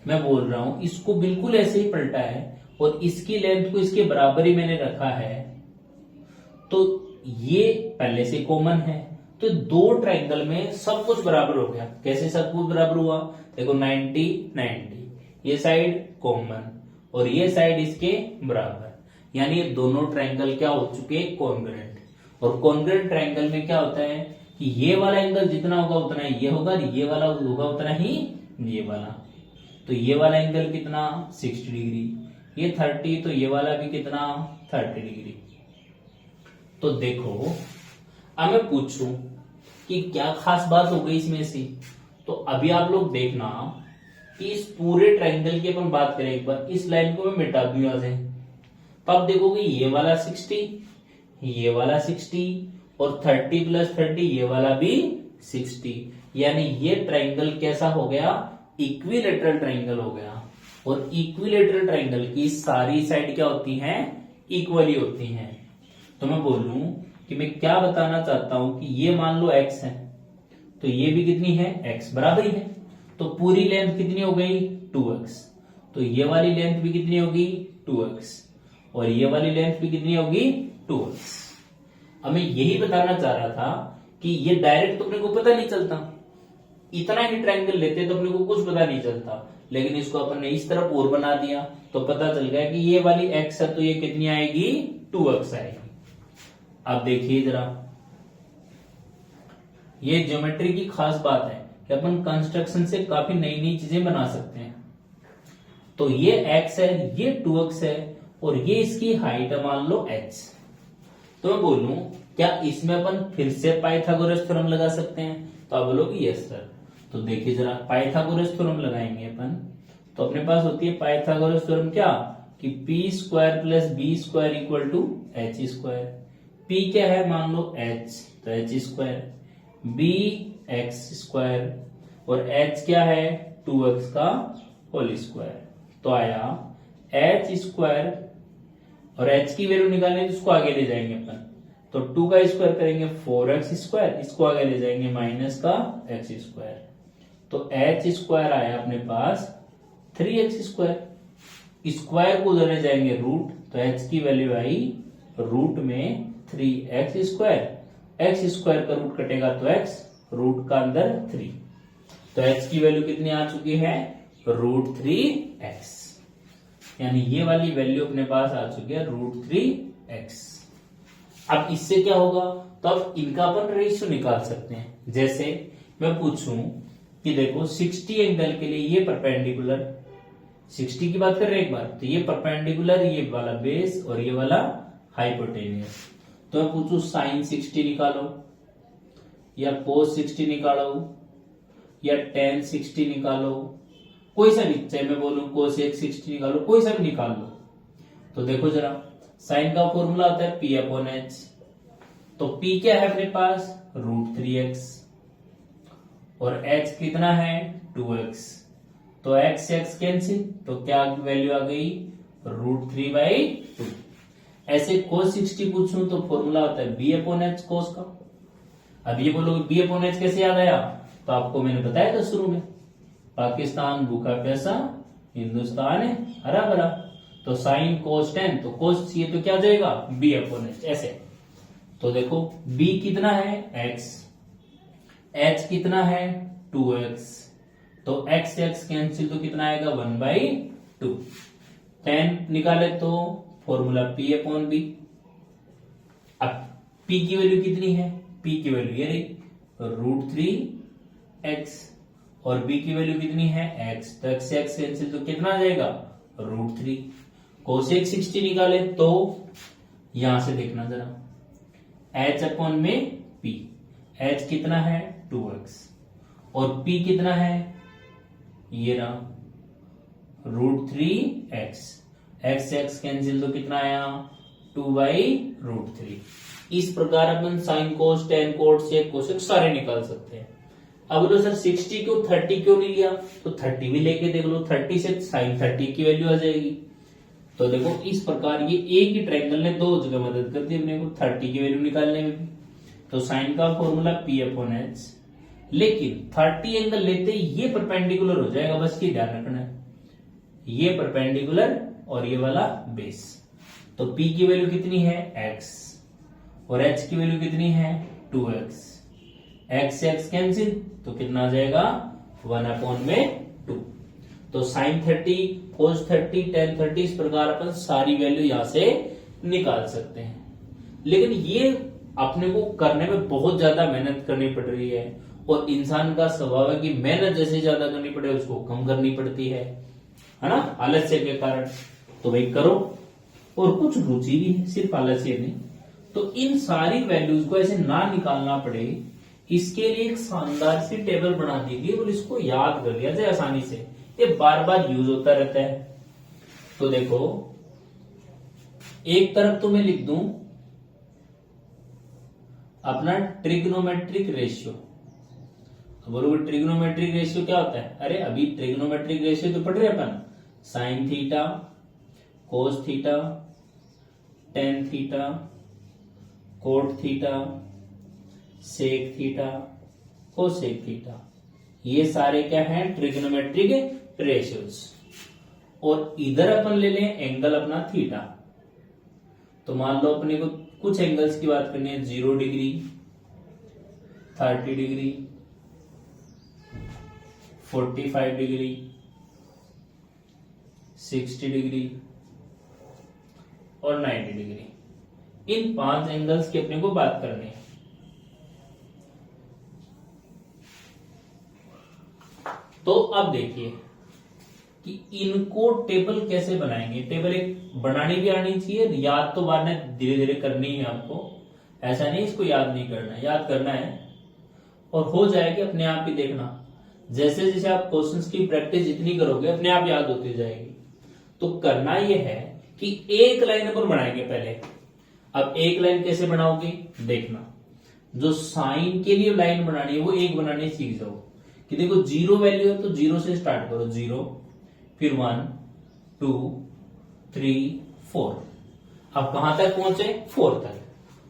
मैं बोल रहा हूं इसको बिल्कुल ऐसे ही पलटा है और इसकी लेंथ को इसके बराबर ही मैंने रखा है, तो ये पहले से कॉमन है। तो दो ट्रायंगल में सब कुछ बराबर हो गया। कैसे सब कुछ बराबर हुआ? देखो 90 90, ये साइड कॉमन और ये साइड इसके बराबर, यानी ये दोनों ट्रायंगल क्या हो चुके कॉन्ग्रुएंट। और कॉन्ग्रुएंट ट्रायंगल में क्या होता है कि ये वाला एंगल जितना होगा उतना ही ये होगा, ये वाला होगा उतना ही ये वाला। तो ये वाला एंगल कितना 60 डिग्री, ये 30, तो ये वाला भी कितना 30 डिग्री। तो देखो अब मैं पूछूं कि क्या खास बात हो गई इसमें से, तो अभी आप लोग देखना कि इस पूरे ट्रायंगल की अपन बात करें एक बार, इस लाइन को मैं मिटा दूं यहां से, तो आप देखोगे ये वाला 60, ये वाला 60 और 30 प्लस 30 ये वाला भी 60, यानी ये ट्रायंगल कैसा हो गया इक्विलेटरल ट्रायंगल हो गया। और इक्विलेटरल ट्रायंगल की सारी साइड क्या होती हैं इक्वली होती हैं। तो मैं बोलूं कि मैं क्या बताना चाहता हूं कि ये मान लो x है, तो ये भी कितनी है x बराबर ही है, तो पूरी लेंथ कितनी हो गई 2x, तो ये वाली लेंथ भी कितनी होगी 2x और ये वाली लेंथ भी कितनी होगी 2x। अब मैं यही बताना चाह रहा था कि ये डायरेक्ट तो अपने को पता नहीं चलता, इतना ही ट्रायंगल लेते तो अपने को कुछ पता नहीं चलता, लेकिन इसको अपन ने इस तरफ और बना दिया तो पता चल गया कि ये वाली x है तो ये कितनी आएगी 2x आएगी। अब देखिए जरा, ये ज्योमेट्री की खास बात है कि अपन कंस्ट्रक्शन से काफी नई नई चीजें बना सकते हैं। तो ये x है, ये 2x है और ये इसकी हाइट है मान लो h। तो मैं बोलूं क्या इसमें अपन फिर से पाइथागोरस थ्योरम लगा सकते हैं? तो आप बोलोगे यस सर। तो देखिए जरा पाइथागोरस थ्योरम लगाएंगे अपन, तो अपने पास होती है पाइथागोरस थ्योरम क्या कि p square plus B square equal to H square. p क्या है मान लो h, तो h square, b x square और h क्या है 2x का होल स्क्वायर। तो आया h स्क्वायर और h की वैल्यू निकालने तो इसको आगे ले जाएंगे अपन, तो 2 का स्क्वायर करेंगे 4x स्क्वायर, इसको आगे ले जाएंगे माइनस का x स्क्वायर, तो h स्क्वायर आया अपने पास 3x स्क्वायर। स्क्वायर को उधर ले जाएंगे रूट, तो h की वैल्यू आई रूट में 3x स्क्वायर, x स्क्वायर का रूट कटेगा तो x, रूट का अंदर 3, तो h की वैल्यू कितनी आ चुकी है √3x, यानी ये वाली वैल्यू अपने पास आ चुकी है √3x। अब इससे क्या होगा, तो अब इनका अपन रेशियो निकाल सकते हैं। जैसे मैं पूछूं कि देखो 60 एंगल के लिए ये परपेंडिकुलर, 60 की बात कर रहे हैं एक बार, तो ये परपेंडिकुलर, ये वाला बेस और ये वाला हाइपोटेनियस। तो मैं पूछूं साइन 60 निकालो या कोस 60 निकालो या टेन 60 निकालो कोई सा भी, चाहे मैं बोलूं कोसेक 60 निकालो, कोई सा भी निकाल लो। तो देखो जरा, साइन का फॉर्मूला होता है P अपॉन H। तो P क्या है अपने पास, √3x, और H कितना है 2x। तो x से x कैंसिल, तो क्या वैल्यू आ गई, √3/2। ऐसे cos 60 पूछूं तो फॉर्मूला होता है B अपॉन H cos का। अब ये बोलोगे B अपॉन H कैसे याद आया, तो आपको मैंने बताया था शुरू में, पाकिस्तान भूखा प्यासा, हिंदुस्तान है हरा भरा। तो साइन cos 10, तो cos ये तो क्या जाएगा B अपॉन H ऐसे। तो देखो B कितना है x, H कितना है 2x, तो x से x कैंसिल, तो कितना आएगा 1/2। 10 निकाले तो फॉर्मूला P अपॉन B। अब P की वैल्यू कितनी है, P की वैल्यू ये रही √3x, और B की वैल्यू कितनी है x, तो x से x कैंसिल, तो कितना आ जाएगा √3। कोसेक 60 निकाले तो यहां से देखना जरा, h अपॉन में P, h कितना है 2x, और P कितना है ये रहा √3x, x से x कैंसिल, तो कितना आया 2/√3। इस प्रकार अपन साइन कोस टेन कोट से कोसेक सारे निकाल सकते हैं। अब बोलो सर 60 क्यों 30 क्यों नहीं लिया, तो 30 भी लेके देख लो, 30 से साइन 30 की वैल्यू आ जाएगी। तो देखो इस प्रकार ये एक ही ट्रायंगल ने दो जगह मदद कर दी अपने को 30 की वैल्यू निकालने में भी। तो साइन का फॉर्मूला P अपॉन H, लेकिन 30 एंगल लेते ये परपेंडिकुलर हो जाएगा, बस ये ध्यान रखना है, ये परपेंडिकुलर और ये वाला बेस। तो P की वैल्यू कितनी है x, और H की वैल्यू कितनी है 2x, x से x कैंसिल, तो कितना आ जाएगा 1/2। तो साइन 30, कोस 30, टेन 30, इस प्रकार अपन सारी वैल्यू यहां से निकाल सकते हैं। लेकिन ये अपने को करने में बहुत ज्यादा मेहनत करनी पड़ रही है, और इंसान का स्वभाव है कि मेहनत जैसे ज्यादा करनी पड़े उसको कम करनी पड़ती है ना, आलस्य के कारण। तो भाई करो, और कुछ रुचि भी है, सिर्फ आलस्य नहीं। तो इन सारी वैल्यूज को ऐसे ना निकालना पड़े, इसके लिए एक शानदार सी टेबल बना दी गई, और इसको याद कर लिया जाए आसानी से, ये बार बार यूज होता रहता है। तो देखो एक तरफ तो मैं लिख दूं अपना ट्रिग्नोमेट्रिक रेशियो। बरोबर, ट्रिग्नोमेट्रिक रेशियो क्या होता है, अरे अभी ट्रिग्नोमेट्रिक रेशियो तो पढ़ रहे अपन, sine theta, cos theta, tan theta, cot theta, sec theta, cosec theta, ये सारे क्या हैं ट्रिग्नोमेट्रिक रेशियोज। और इधर अपन ले लें एंगल अपना थीटा। तो मान लो अपने को कुछ एंगल्स की बात करनी है, 0 डिग्री, 30 डिग्री, 45 डिग्री, 60 डिग्री और 90 डिग्री। इन 5 एंगल्स की अपने को बात करनी है। तो अब देखिए कि इनको टेबल कैसे बनाएंगे। टेबल एक बनानी भी आनी चाहिए, याद तो बाद में धीरे धीरे करनी है आपको, ऐसा नहीं इसको याद नहीं करना है, याद करना है और हो जाएगी अपने आप ही। देखना जैसे जैसे आप क्वेश्चंस की प्रैक्टिस जितनी करोगे अपने आप याद होती जाएगी। तो करना यह है कि एक लाइन अपन बनाएंगे पहले। अब एक लाइन कैसे बनाओगे देखना, जो साइन के लिए लाइन बनानी है वो एक बनानी सीख जाओ। कि देखो 0 वैल्यू है तो 0 से स्टार्ट करो, 0, फिर 1, 2, 3, 4। अब कहां तक पहुंचे 4 तक,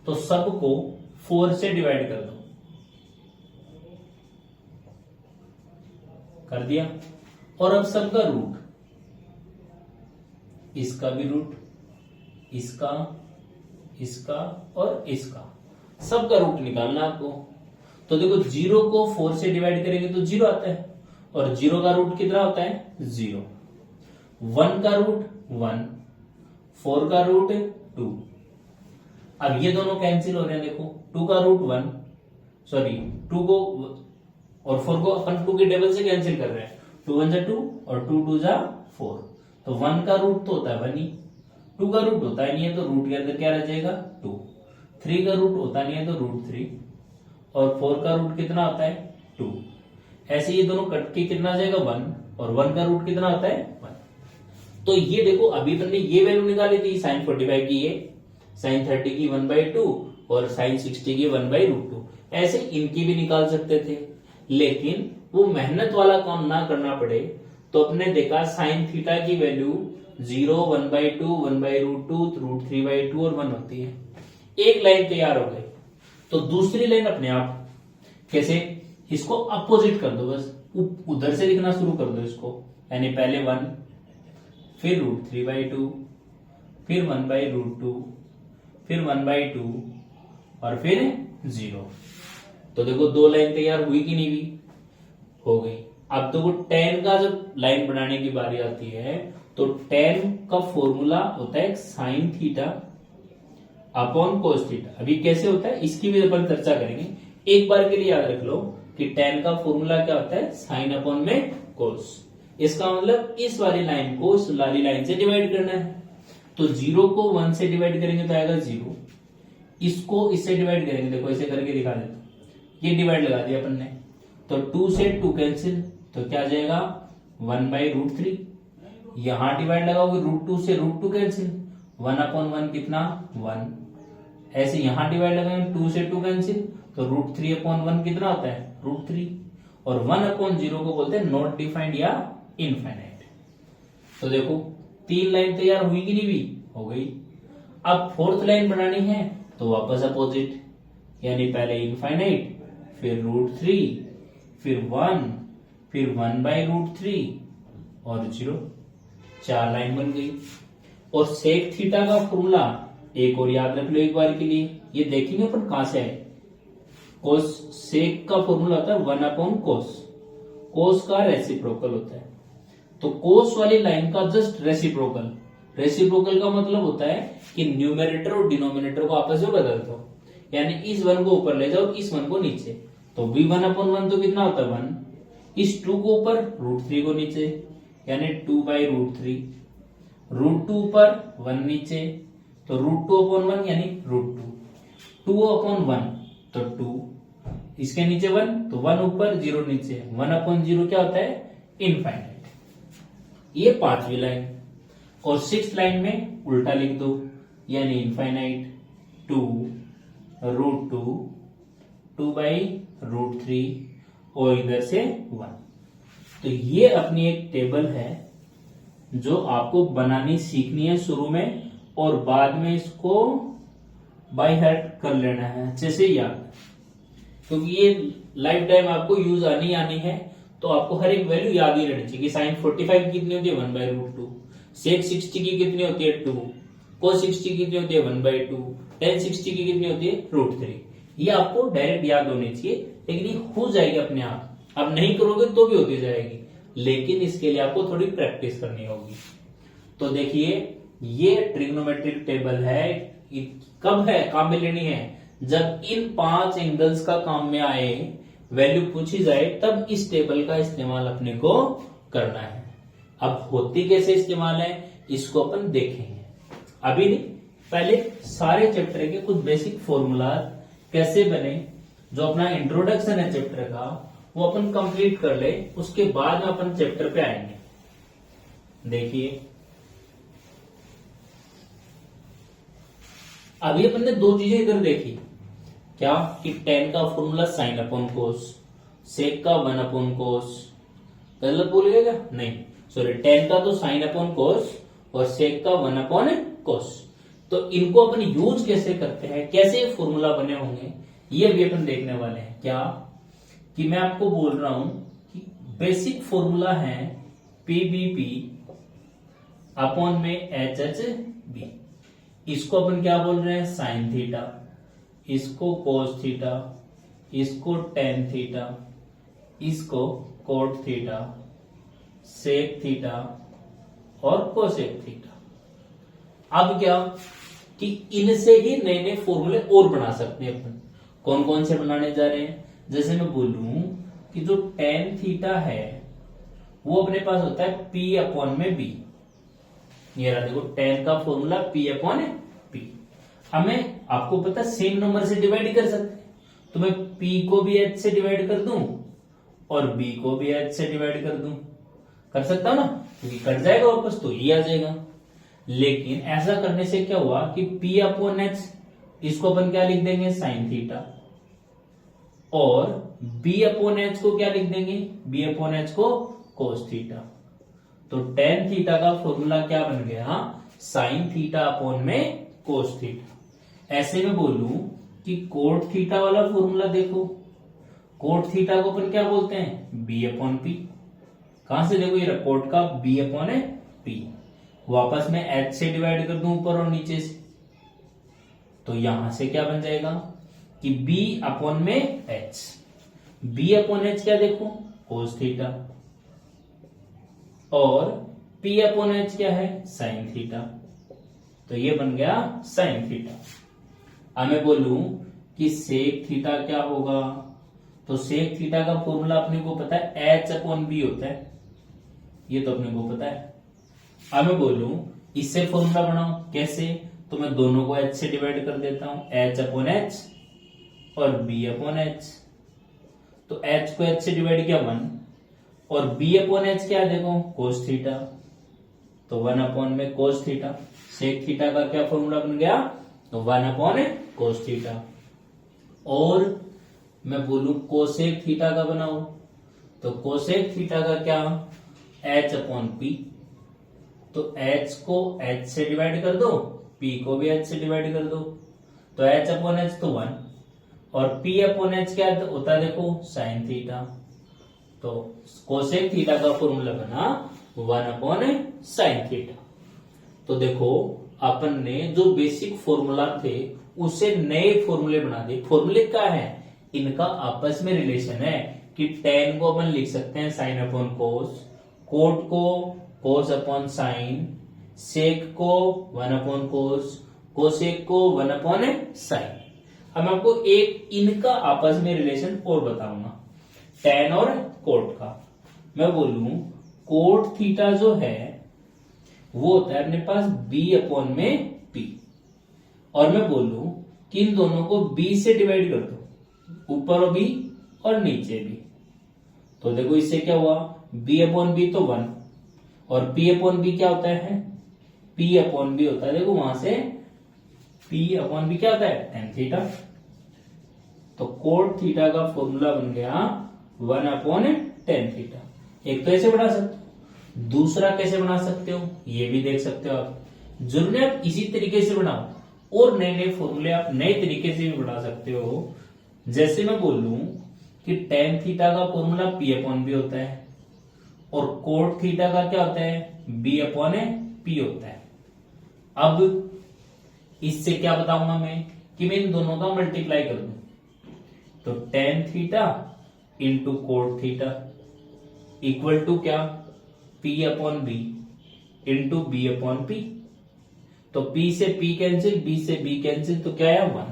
तो सबको 4 से डिवाइड कर दो, कर दिया। और अब सबका रूट, इसका भी रूट, इसका, इसका और इसका, सबका रूट निकालना आपको। तो देखो 0 को 4 से डिवाइड करेंगे तो 0 आता है, और 0 का रूट कितना होता है 0, 1 का रूट 1, 4 का रूट 2। अब ये दोनों कैंसिल हो रहे हैं, देखो 2 का रूट 1, सॉरी 2 को और 4 को अपन 2 के डबल से कैंसिल कर रहे हैं, 2 1 जा 2 और 2 2 जा 4। तो 1 का रूट तो होता है 1 ही, 2 का रूट होता ही नहीं है तो रूट के अंदर क्या रह जाएगा 2, 3 का रूट होता नहीं है तो रूट 3, और 4 का रूट कितना होता है 2। ऐसे ये दोनों कट के कितना आ जाएगा 1, और 1 का रूट कितना होता है 1। तो ये देखो अभी अपन ने ये वैल्यू निकाली थी sin 45 की, ये sin 30 की 1/2 और sin 60 की 1/√2। ऐसे इनकी भी निकाल सकते थे, लेकिन वो मेहनत वाला काम ना करना पड़े तो अपने देखा sin थीटा की वैल्यू 0, 1/2, 1/√2, √3/2 और 1 होती है। एक लाइन तैयार हो गई। तो दूसरी लाइन अपने आप कैसे, इसको अपोजिट कर दो, बस उधर से लिखना शुरू कर दो इसको, यानी पहले 1, फिर √3/2, फिर 1/√2, फिर 1/2 और फिर 0। तो देखो दो लाइन तैयार हुई कि नहीं हुई, हो गई। अब देखो tan का जब लाइन बनाने की बारी आती है तो tan का फॉर्मूला होता है sin theta upon cos theta. अभी कैसे होता है इसकी भी अपन चर्चा करेंगे। एक बार के लिए याद रख लो कि tan का फॉर्मूला क्या होता है sin अपॉन में cos। इसका मतलब इस वाली लाइन को इस वाली लाइन से डिवाइड करना है। तो 0 को 1 से डिवाइड करेंगे तो आएगा 0, इसको इससे डिवाइड करेंगे, देखो ऐसे करके दिखा देता हूं, ये डिवाइड लगा दिया अपन ने, तो 2 से 2 कैंसिल, तो क्या आ जाएगा 1/√3। यहां डिवाइड लगाओगे √2 से √2 कैंसिल, 1/1 कितना 1। ऐसे यहां डिवाइड लगाएंगे 2 से 2 कैंसिल, तो √3/1 कितना होता है √3। और 1/0 को बोलते हैं नॉट डिफाइंड या इनफाइनाइट। तो देखो 3 लाइन तैयार हुई कि नहीं हुई, हो गई। अब 4th लाइन बनानी है तो वापस अपोजिट, यानी पहले इनफाइनाइट, फिर √3, फिर 1, फिर 1/√3 और 0। 4 लाइन बन गई। और सेक थीटा का फॉर्मूला एक और याद रख लो एक बार के लिए, ये देखेंगे अपन कहां से आए। कोस सेक का फॉर्मूला होता है 1/cos, कोस का रेसिप्रोकल होता है। तो कोस वाली लाइन का जस्ट रेसिप्रोकल, रेसिप्रोकल का मतलब होता है कि न्यूमरेटर और डिनोमिनेटर को आपस में बदल दो, यानी इस 1 को ऊपर ले जाओ इस 1 को नीचे, तो भी 1/1 तो कितना होता है 1। इस 2 को ऊपर √3 को नीचे, यानी 2/√3, √2 ऊपर 1 नीचे, तो √2/1 यानी √2, 2/1 तो 2, इसके नीचे 1 तो 1 ऊपर 0 नीचे, 1/0 क्या होता है इनफाइनाइट। ये 5वीं लाइन। और 6th लाइन में उल्टा लिख दो, यानी इनफाइनाइट 2, √2, 2/√3 और इधर से 1। तो ये अपनी एक टेबल है जो आपको बनानी सीखनी है शुरू में, और बाद में इसको बाय हार्ट कर लेना है अच्छे से याद, क्योंकि ये लाइफ टाइम आपको यूज आनी है। तो आपको हर एक वैल्यू याद ही रहनी चाहिए कि sin 45 की कितनी होती है 1/√2, sec 60 की कितनी होती है 2, cos 60 की कितनी होती है 1/2, tan 60 की कितनी होती है √3। ये आपको डायरेक्ट याद होनी चाहिए, लेकिन ये हो जाएगी अपने आप नहीं करोगे तो भी होती जाएगी, लेकिन इसके लिए आपको थोड़ी प्रैक्टिस करनी होगी। तो देखिए ये ट्रिग्नोमेट्रिक टेबल है, कब है काम में लेनी है जब इन 5 एंगल्स का काम में आए, वैल्यू पूछी जाए, तब इस टेबल का इस्तेमाल अपने को करना है। अब होती कैसे इस्तेमाल है इसको अपन देखेंगे, अभी नहीं, पहले सारे चैप्टर के कुछ बेसिक फॉर्मूला कैसे बने, जो अपना इंट्रोडक्शन है चैप्टर का वो अपन कंप्लीट कर ले, उसके बाद में अपन चैप्टर पे आएंगे। देखिए अभी अपन ने 2 चीजें इधर देखी, क्या कि tan का फॉर्मूला sin अपॉन कोस, सेक का 1/cos। गलत बोल गया क्या, नहीं सॉरी, tan का तो sin अपॉन कोस और सेक का 1/cos। तो इनको अपन यूज कैसे करते हैं, कैसे फॉर्मूला बने होंगे, ये भी अपन देखने वाले हैं। क्या कि मैं आपको बोल रहा हूं कि बेसिक फॉर्मूला है PBP अपॉन में HHB। इसको अपन क्या बोल रहे हैं साइन थीटा, इसको कोस थीटा, इसको टेन थीटा, इसको कोट थीटा, सेक थीटा और कोसेक थीटा। अब क्या कि इनसे ही नए नए फॉर्मूले और बना सकते हैं अपन। कौन कौन से बनाने जा रहे हैं, जैसे मैं बोलूं कि जो टेन थीटा है वो अपने पास होता है P अपॉन में B। ये रहा देखो टेन का फॉर्मूला P अपॉन P। हमें आपको पता सेम नंबर से डिवाइड कर सकते हैं, तो मैं P को भी H से डिवाइड कर दूं और b को भी h से डिवाइड कर दूं, कर सकता हूं ना, क्योंकि कट जाएगा वापस तो ये आ जाएगा। लेकिन ऐसा करने से क्या हुआ कि p अपॉन एच, इसको अपन क्या लिख देंगे, साइन थीटा, और b अपॉन एच को क्या लिख देंगे, b अपॉन एच को कोस थीटा। तो टेन थीटा का फॉर्मूला क्या बन गया, साइन थीटा अपॉन में कोस थीटा। ऐसे में बोलूं कि कोट थीटा वाला फॉर्मूला देखो, कोट थीटा को अपन क्या बोलते हैं, b अपॉन पी। कहां से देखो, ये कोट का b अपॉन है पी, वापस में h से डिवाइड कर दूं ऊपर और नीचे से, तो यहां से क्या बन जाएगा कि b अपॉन में h, b अपॉन h क्या देखो, कोस थीटा, और p अपॉन h क्या है, साइन थीटा। तो ये बन गया साइन थीटा। अब मैं बोलूं कि सेक थीटा क्या होगा, तो सेक थीटा का फॉर्मूला अपने को पता है, h अपॉन बी होता है, ये तो अपने को पता है। अब मैं बोलूं इससे फॉर्मूला बनाओ, कैसे, तो मैं दोनों को h से डिवाइड कर देता हूं, h अपॉन h और b अपॉन h। तो h को h से डिवाइड किया 1, और b अपॉन h क्या है देखो, कोस थीटा, तो 1 अपॉन में कोस थीटा। सेक थीटा का क्या फॉर्मूला बन गया, तो 1 अपॉन कोस थीटा। और मैं बोलूं कोसेक थीटा का बनाओ, तो कोसेक थीटा का क्या, h अपॉन पी, तो h को h से डिवाइड कर दो, p को भी h से डिवाइड कर दो, तो h अपॉन h तो 1, और p अपॉन h क्या होता है देखो, साइन थीटा। तो कोसेक थीटा का फॉर्मूला बना 1 अपॉन साइन थीटा। तो देखो अपन ने जो बेसिक फॉर्मूला थे उसे नए फॉर्मूले बना दिए। फॉर्मूले क्या है, इनका आपस में रिलेशन है कि tan को अपन लिख सकते हैं साइन अपॉन कोस, कोट को कोस अपॉन साइन, सेक को 1 अपॉन कोस, कोसेक को 1 अपॉन साइन। अब मैं आपको एक इनका आपस में रिलेशन और बताऊंगा, tan और कोट का। मैं बोलूं कोट थीटा जो है वो होता है अपने पास b अपॉन में p, और मैं बोलूं कि इन दोनों को b से डिवाइड कर दो, ऊपर b और नीचे भी, तो देखो इससे क्या हुआ, b अपॉन b तो 1, और p अपॉन b क्या होता है, p अपॉन b होता है, देखो वहां से p अपॉन b क्या होता है, tan थीटा। तो कोट थीटा का फॉर्मूला बन गया 1 अपॉन tan थीटा। एक तो ऐसे बना सकते हो, दूसरा कैसे बना सकते हो ये भी देख सकते हो आप। जरूर है आप इसी तरीके से बनाओ, और नए नए फॉर्मूले आप नए तरीके से भी बना सकते हो। जैसे मैं बोलूं कि tan थीटा का फॉर्मूला p अपॉन b होता है, और कोट थीटा का क्या होता है, b अपॉन p होता है। अब इससे क्या बताऊंगा मैं कि मैं इन दोनों का मल्टीप्लाई कर दूं, तो tan theta into cot theta equal to क्या, p upon b into b upon p। तो p से p कैंसिल, b से b कैंसिल, तो क्या है 1,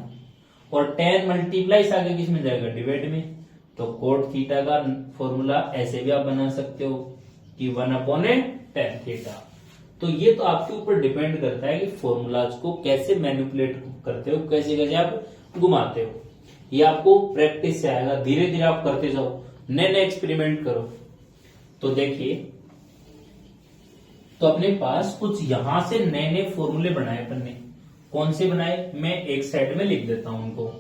और tan मल्टीप्लाई आगे किस में जाएगा, डिवाइड में। तो कोट थीटा का फॉर्मूला ऐसे भी आप बना सकते हो कि 1 अपॉन tan थीटा। तो ये तो आपके ऊपर डिपेंड करता है कि फॉर्मूलाज को कैसे मैनिपुलेट करते हो, कैसे कैसे आप घुमाते हो। ये आपको प्रैक्टिस से आएगा, धीरे धीरे आप करते जाओ, नए नए एक्सपेरिमेंट करो। तो देखिए, तो अपने पास कुछ यहां से नए नए फॉर्मूले बनाए अपन ने। कौन से बनाए, मैं एक साइड में लिख देता हूं उनको।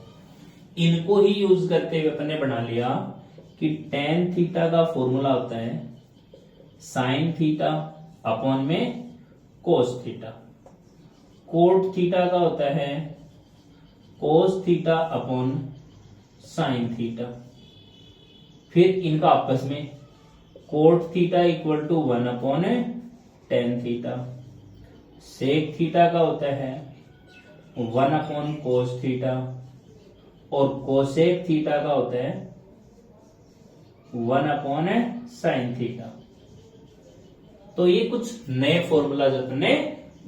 इनको ही यूज करते हुए अपन ने बना लिया कि tan थीटा का फॉर्मूला होता है साइन थीटा अपॉन में कोस थीटा, कोट थीटा का होता है cos theta upon sine theta. फिर इनका आपस में cot theta equal to 1 upon tan theta, sec theta का होता है 1 अपॉन कोस थीटा, और कोसेक थीटा का होता है 1 अपॉन साइन थीटा। तो ये कुछ नए फॉर्मूला अपने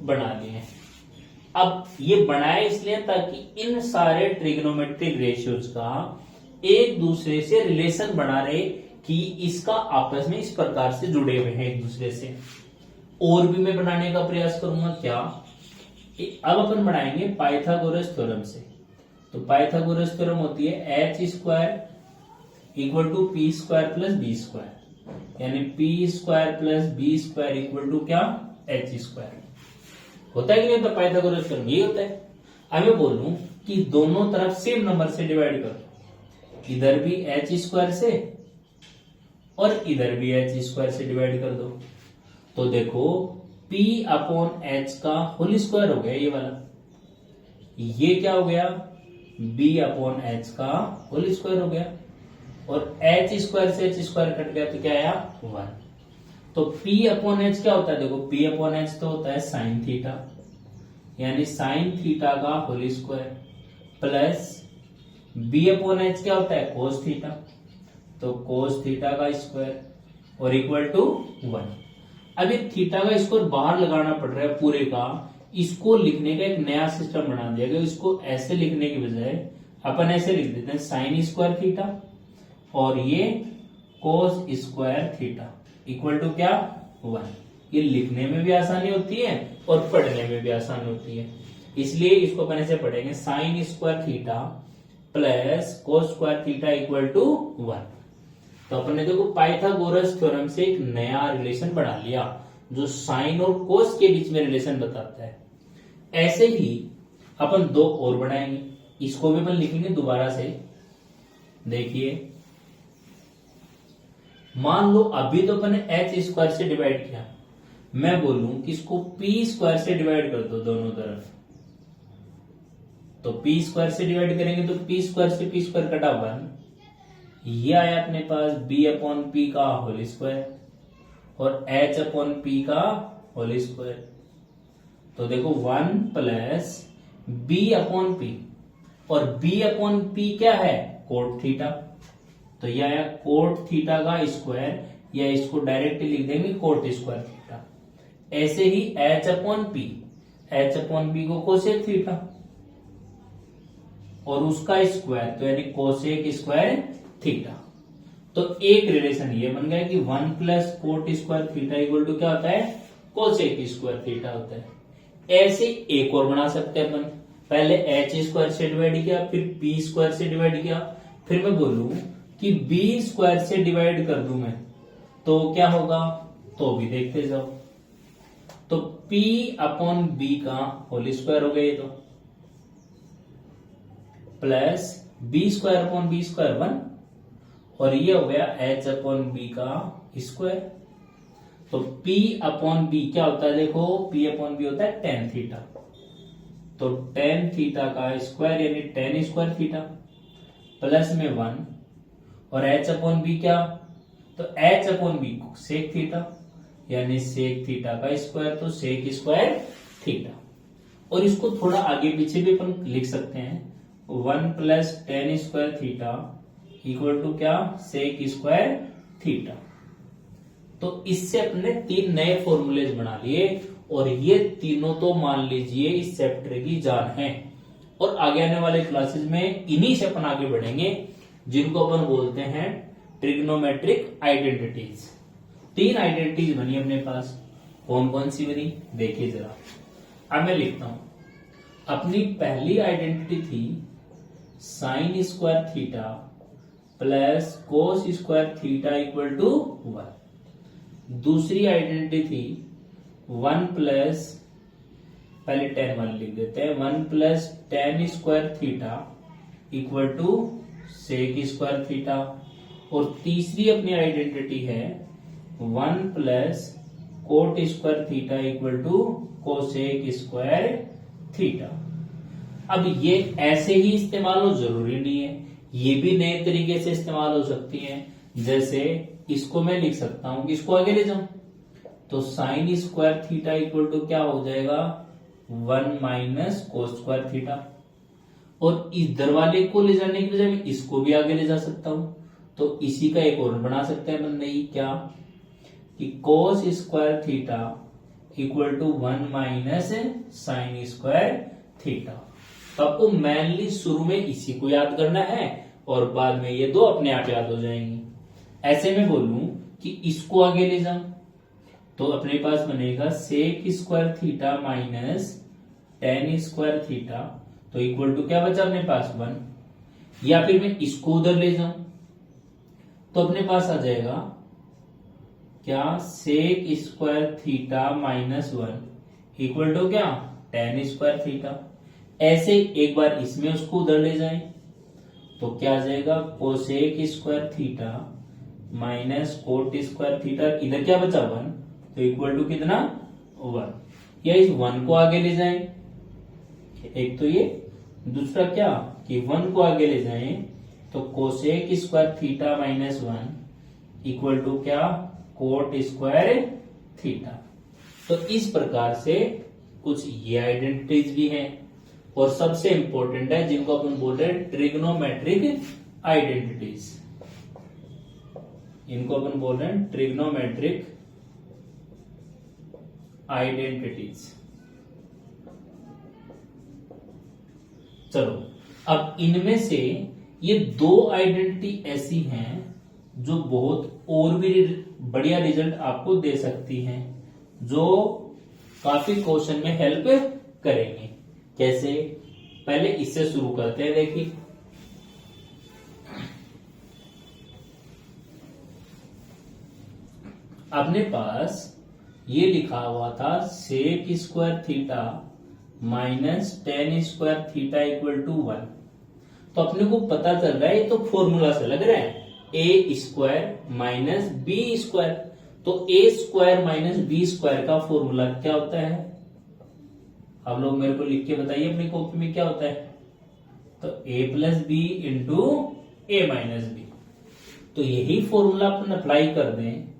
बना लिए हैं। अब ये बनाए इसलिए ताकि इन सारे ट्रिग्नोमेट्रिक रेशियोज का एक दूसरे से रिलेशन बना रहे कि इसका आपस में इस प्रकार से जुड़े हुए हैं एक दूसरे से। और भी मैं बनाने का प्रयास करूंगा। क्या, अब अपन बनाएंगे पाइथागोरस थ्योरम से। तो पाइथागोरस थ्योरम होती है h² equal to P square plus B square, यानी P square plus B square equal to क्या, एच स्क्वायर। होता है कि नहीं होता, पाइथागोरस थ्योरम ये होता है। अब मैं बोलूं कि दोनों तरफ सेम नंबर से डिवाइड कर दो, इधर भी एच स्क्वायर से और इधर भी एच स्क्वायर से डिवाइड कर दो, तो देखो P अपॉन एच का होल स्क्वायर हो गया ये वाला, ये क्या हो गया, B अपॉन एच का होल स्क्वायर हो गया, और एच स्क्वायर से एच स्क्वायर कट गया तो क्या आया, 1। तो P अपॉन एच क्या होता है, देखो P अपॉन एच तो होता है साइन थीटा, यानी साइन थीटा का whole square, plus B upon H क्या होता है, कोस थीटा, तो कोस थीटा का स्क्वायर, और इक्वल टू 1। अभी थीटा का स्क्वायर बाहर लगाना पड़ रहा है पूरे का, इसको लिखने का एक नया सिस्टम बना दिया गया। इसको ऐसे लिखने की बजाय अपन ऐसे लिख देते हैं, साइन स्क्वायर थीटा और ये cos square theta equal to क्या, 1। ये लिखने में भी आसानी होती है और पढ़ने में भी आसानी होती है, इसलिए इसको अपन ऐसे पढ़ेंगे, sine square theta plus cos square theta equal to 1। तो अपन ने देखो पाइथागोरस थ्योरम से एक नया रिलेशन बना लिया जो साइन और कोस के बीच में रिलेशन बताता है। ऐसे ही अपन दो और बनाएंगे, इसको भी अपन लिखेंगे दोबारा से। देखिए, मान लो अभी तो अपन ने एच स्क्वायर से डिवाइड किया, मैं बोलूं कि इसको पी स्क्वायर से डिवाइड कर दो दोनों तरफ, तो पी स्क्वायर से डिवाइड करेंगे तो पी स्क्वायर से पी स्क्वायर कटा 1, ये आया अपने पास b अपॉन पी का होल स्क्वायर और h अपॉन पी का होल स्क्वायर। तो देखो 1 प्लस b अपॉन पी, और b अपॉन पी क्या है, कोट थीटा, तो ये आया कोट थीटा का स्क्वायर, या इसको डायरेक्टली लिख देंगे कोट स्क्वायर थीटा। ऐसे ही h अपॉन पी को कोसेक थीटा और उसका स्क्वायर, तो यानी कोसेक स्क्वायर थीटा। तो एक रिलेशन ये बन गया कि 1 plus cot square theta equal to क्या होता है, कोसेक स्क्वायर थीटा होता है। ऐसे एक और बना सकते हैं अपन, पहले एच स्क्वायर से डिवाइड किया, फिर पी स्क्वायर से डिवाइड किया, फिर मैं बोलूं कि बी स्क्वायर से डिवाइड कर दूं मैं, तो क्या होगा, तो भी देखते जाओ। तो P अपॉन बी का होल स्क्वायर हो गया ये, तो plus B square upon B square 1, और ये हो गया h अपॉन बी का स्क्वायर। तो P अपॉन बी क्या होता है, देखो P अपॉन बी होता है टेन थीटा, तो टेन थीटा का स्क्वायर यानी टेन स्क्वायर थीटा, प्लस में 1, और h अपॉन बी क्या, तो h upon B sec theta, यानी सेक थीटा का स्क्वायर, तो सेक स्क्वायर थीटा। और इसको थोड़ा आगे पीछे भी अपन लिख सकते हैं, 1 plus tan square theta equal to क्या, सेक स्क्वायर थीटा। तो इससे अपने तीन नए फॉर्मूलेज बना लिए, और ये तीनों तो मान लीजिए इस चैप्टर की जान है। और आगे आने वाले क्लासेस में इन्हीं से अपन आगे बढ़ेंगे, जिनको अपन बोलते हैं ट्रिग्नोमेट्रिक आइडेंटिटीज। तीन आइडेंटिटीज बनी अपने पास, कौन कौन सी बनी देखिए जरा। अब मैं लिखता हूं, अपनी पहली आइडेंटिटी थी sine square theta plus cos square theta equal to 1। दूसरी आइडेंटिटी थी 1 प्लस, पहले टेन वाली लिख देते हैं, 1 plus tan square theta equal to sec square theta. और तीसरी अपनी आइडेंटिटी है 1 plus cot square theta equal to cosec square theta. अब ये ऐसे ही इस्तेमाल हो जरूरी नहीं है, ये भी नए तरीके से इस्तेमाल हो सकती है। जैसे इसको मैं लिख सकता हूं कि इसको आगे ले जाऊं, तो sine square theta equal to क्या हो जाएगा, 1 माइनस कोस स्क्वायर थीटा। और इधर वाले को ले जाने की बजाय मैं इसको भी आगे ले जा सकता हूं, तो इसी का एक और बना सकते हैं अपन नहीं, क्या कि cos square theta equal to 1 minus sine square theta. तो आपको मेनली शुरू में इसी को याद करना है और बाद में ये दो अपने आप याद हो जाएंगी। ऐसे में बोलूं कि इसको आगे ले जाऊं, तो अपने पास बनेगा sec square theta minus tan square theta, तो इक्वल टू क्या बचा अपने पास 1। या फिर मैं इसको उधर ले जाऊं, तो अपने पास आ जाएगा क्या, sec square theta minus 1 equal to क्या, टेन स्क्वायर थीटा। ऐसे एक बार इसमें उसको उधर ले जाएं तो क्या आ जाएगा, cosec square theta minus cot square theta, इधर क्या बचा 1, तो इक्वल टू कितना 1। या इस 1 को आगे ले जाएं, एक तो ये, दूसरा क्या कि 1 को आगे ले जाएं तो cosec square theta minus 1 equal to क्या, कोट स्क्वायर थीटा। तो इस प्रकार से कुछ ये आइडेंटिटीज भी हैं, और सबसे इंपॉर्टेंट है जिनको अपन बोल रहे हैं ट्रिग्नोमेट्रिक आइडेंटिटीज, इनको अपन बोल रहे हैं ट्रिग्नोमेट्रिक आइडेंटिटीज। चलो, अब इनमें से ये दो आइडेंटिटी ऐसी हैं जो बहुत और भी बढ़िया रिजल्ट आपको दे सकती हैं, जो काफी क्वेश्चन में हेल्प करेंगे। कैसे, पहले इससे शुरू करते हैं। देखिए, अपने पास ये लिखा हुआ था sec square theta minus tan square theta equal to 1। तो अपने को पता चल रहा है, ये तो फॉर्मूला से लग रहा है, ए स्क्वायर माइनस बी स्क्वायर। तो ए स्क्वायर माइनस बी स्क्वायर का फॉर्मूला क्या होता है, आप लोग मेरे को लिख के बताइए अपनी कॉपी में क्या होता है। तो ए प्लस बी इंटू ए माइनस बी। तो यही फॉर्मूला अपन अप्लाई कर दें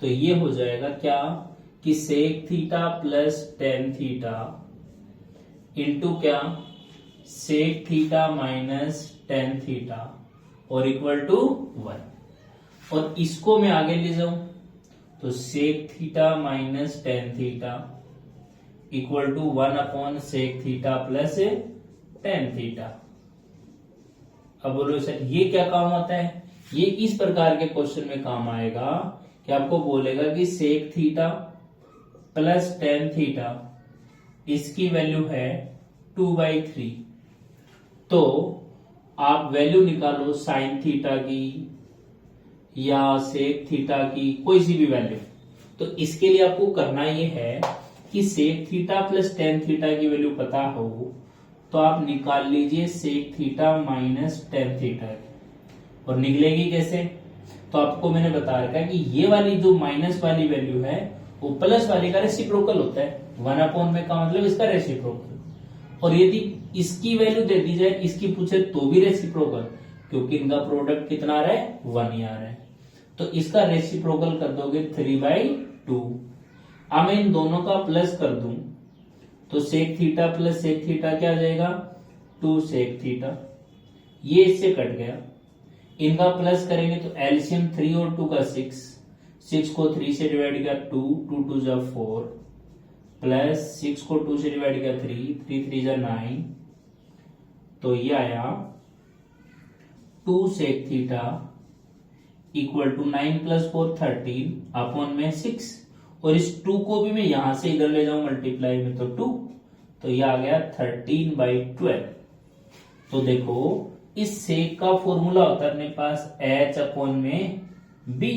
तो ये हो जाएगा क्या कि sec theta plus tan theta into क्या, sec theta minus tan theta और इक्वल टू 1। और इसको मैं आगे ले जाऊं तो sec theta minus tan theta equal to 1 upon sec theta plus tan theta. अब बोलो सर ये क्या काम आता है, ये इस प्रकार के क्वेश्चन में काम आएगा कि आपको बोलेगा कि sec theta plus tan theta इसकी वैल्यू है 2/3। तो आप वैल्यू निकालो साइन थीटा की या सेक थीटा की, कोई सी भी वैल्यू। तो इसके लिए आपको करना ये है कि sec theta plus tan theta की वैल्यू पता हो तो आप निकाल लीजिए sec theta minus tan theta की। और निकलेगी कैसे, तो आपको मैंने बता रखा है कि ये वाली जो माइनस वाली वैल्यू है वो प्लस वाली का रेसिप्रोकल होता है। 1 अपॉन में का मतलब इसका रेसिप्रोकल। और यदि इसकी वैल्यू दे दी जाए, इसकी पूछे तो भी रेसिप्रोकल, क्योंकि इनका प्रोडक्ट कितना आ रहा है, 1 ही आ रहा है। तो इसका रेसिप्रोकल कर दोगे 3/2। अब मैं इन दोनों का प्लस कर दूं तो sec theta plus sec theta क्या आ जाएगा, 2 सेक थीटा। ये इससे कट गया, इनका प्लस करेंगे तो एलसीएम 3 और 2 का 6 को 3 से डिवाइड किया 2 2 जा 4 प्लस 6 को 2 से डिवाइड किया 3 3 जा 9। तो ये आया 2 sec theta equal to 9 plus 4 13 upon में 6। और इस 2 को भी मैं यहां से इधर ले जाऊं मल्टीप्लाई में तो 2, तो ये आ गया 13/12। तो देखो इस सेक का फॉर्मूला होता है अपने पास h अपॉन में b।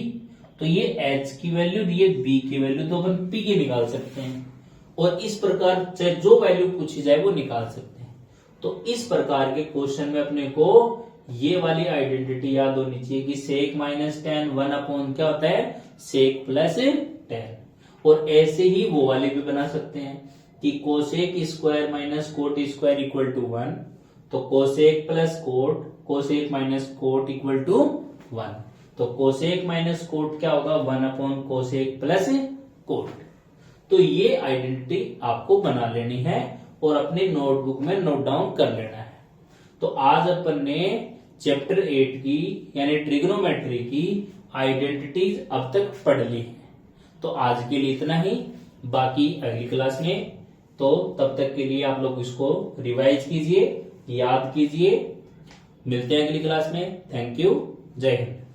तो ये h की वैल्यू, ये b की वैल्यू, तो अपन p की निकाल सकते हैं। और इस प्रकार चाहे जो वैल्यू पूछी जाए वो निकाल सकते हैं। तो इस प्रकार के क्वेश्चन में अपने को ये वाली आइडेंटिटी याद होनी चाहिए कि सेक माइनस टेन 1 अपॉन क्या होता है, सेक प्लस टेन। और ऐसे ही वो वाले भी बना सकते हैं कि cosec square minus cot square equal to 1। तो cosec plus cot, cosec minus cot equal to 1। तो कोसेक माइनस कोट क्या होगा, 1 अपॉन कोसेक प्लस कोट। तो ये आइडेंटिटी आपको बना लेनी है और अपने नोटबुक में नोट डाउन कर लेना है। तो आज अपन ने चैप्टर 8 की यानी ट्रिग्नोमेट्री की आइडेंटिटीज अब तक पढ़ ली है। तो आज के लिए इतना ही, बाकी अगली क्लास में। तो तब तक के लिए आप लोग इसको रिवाइज कीजिए, याद कीजिए। मिलते हैं अगली क्लास में। थैंक यू, जय हिंद।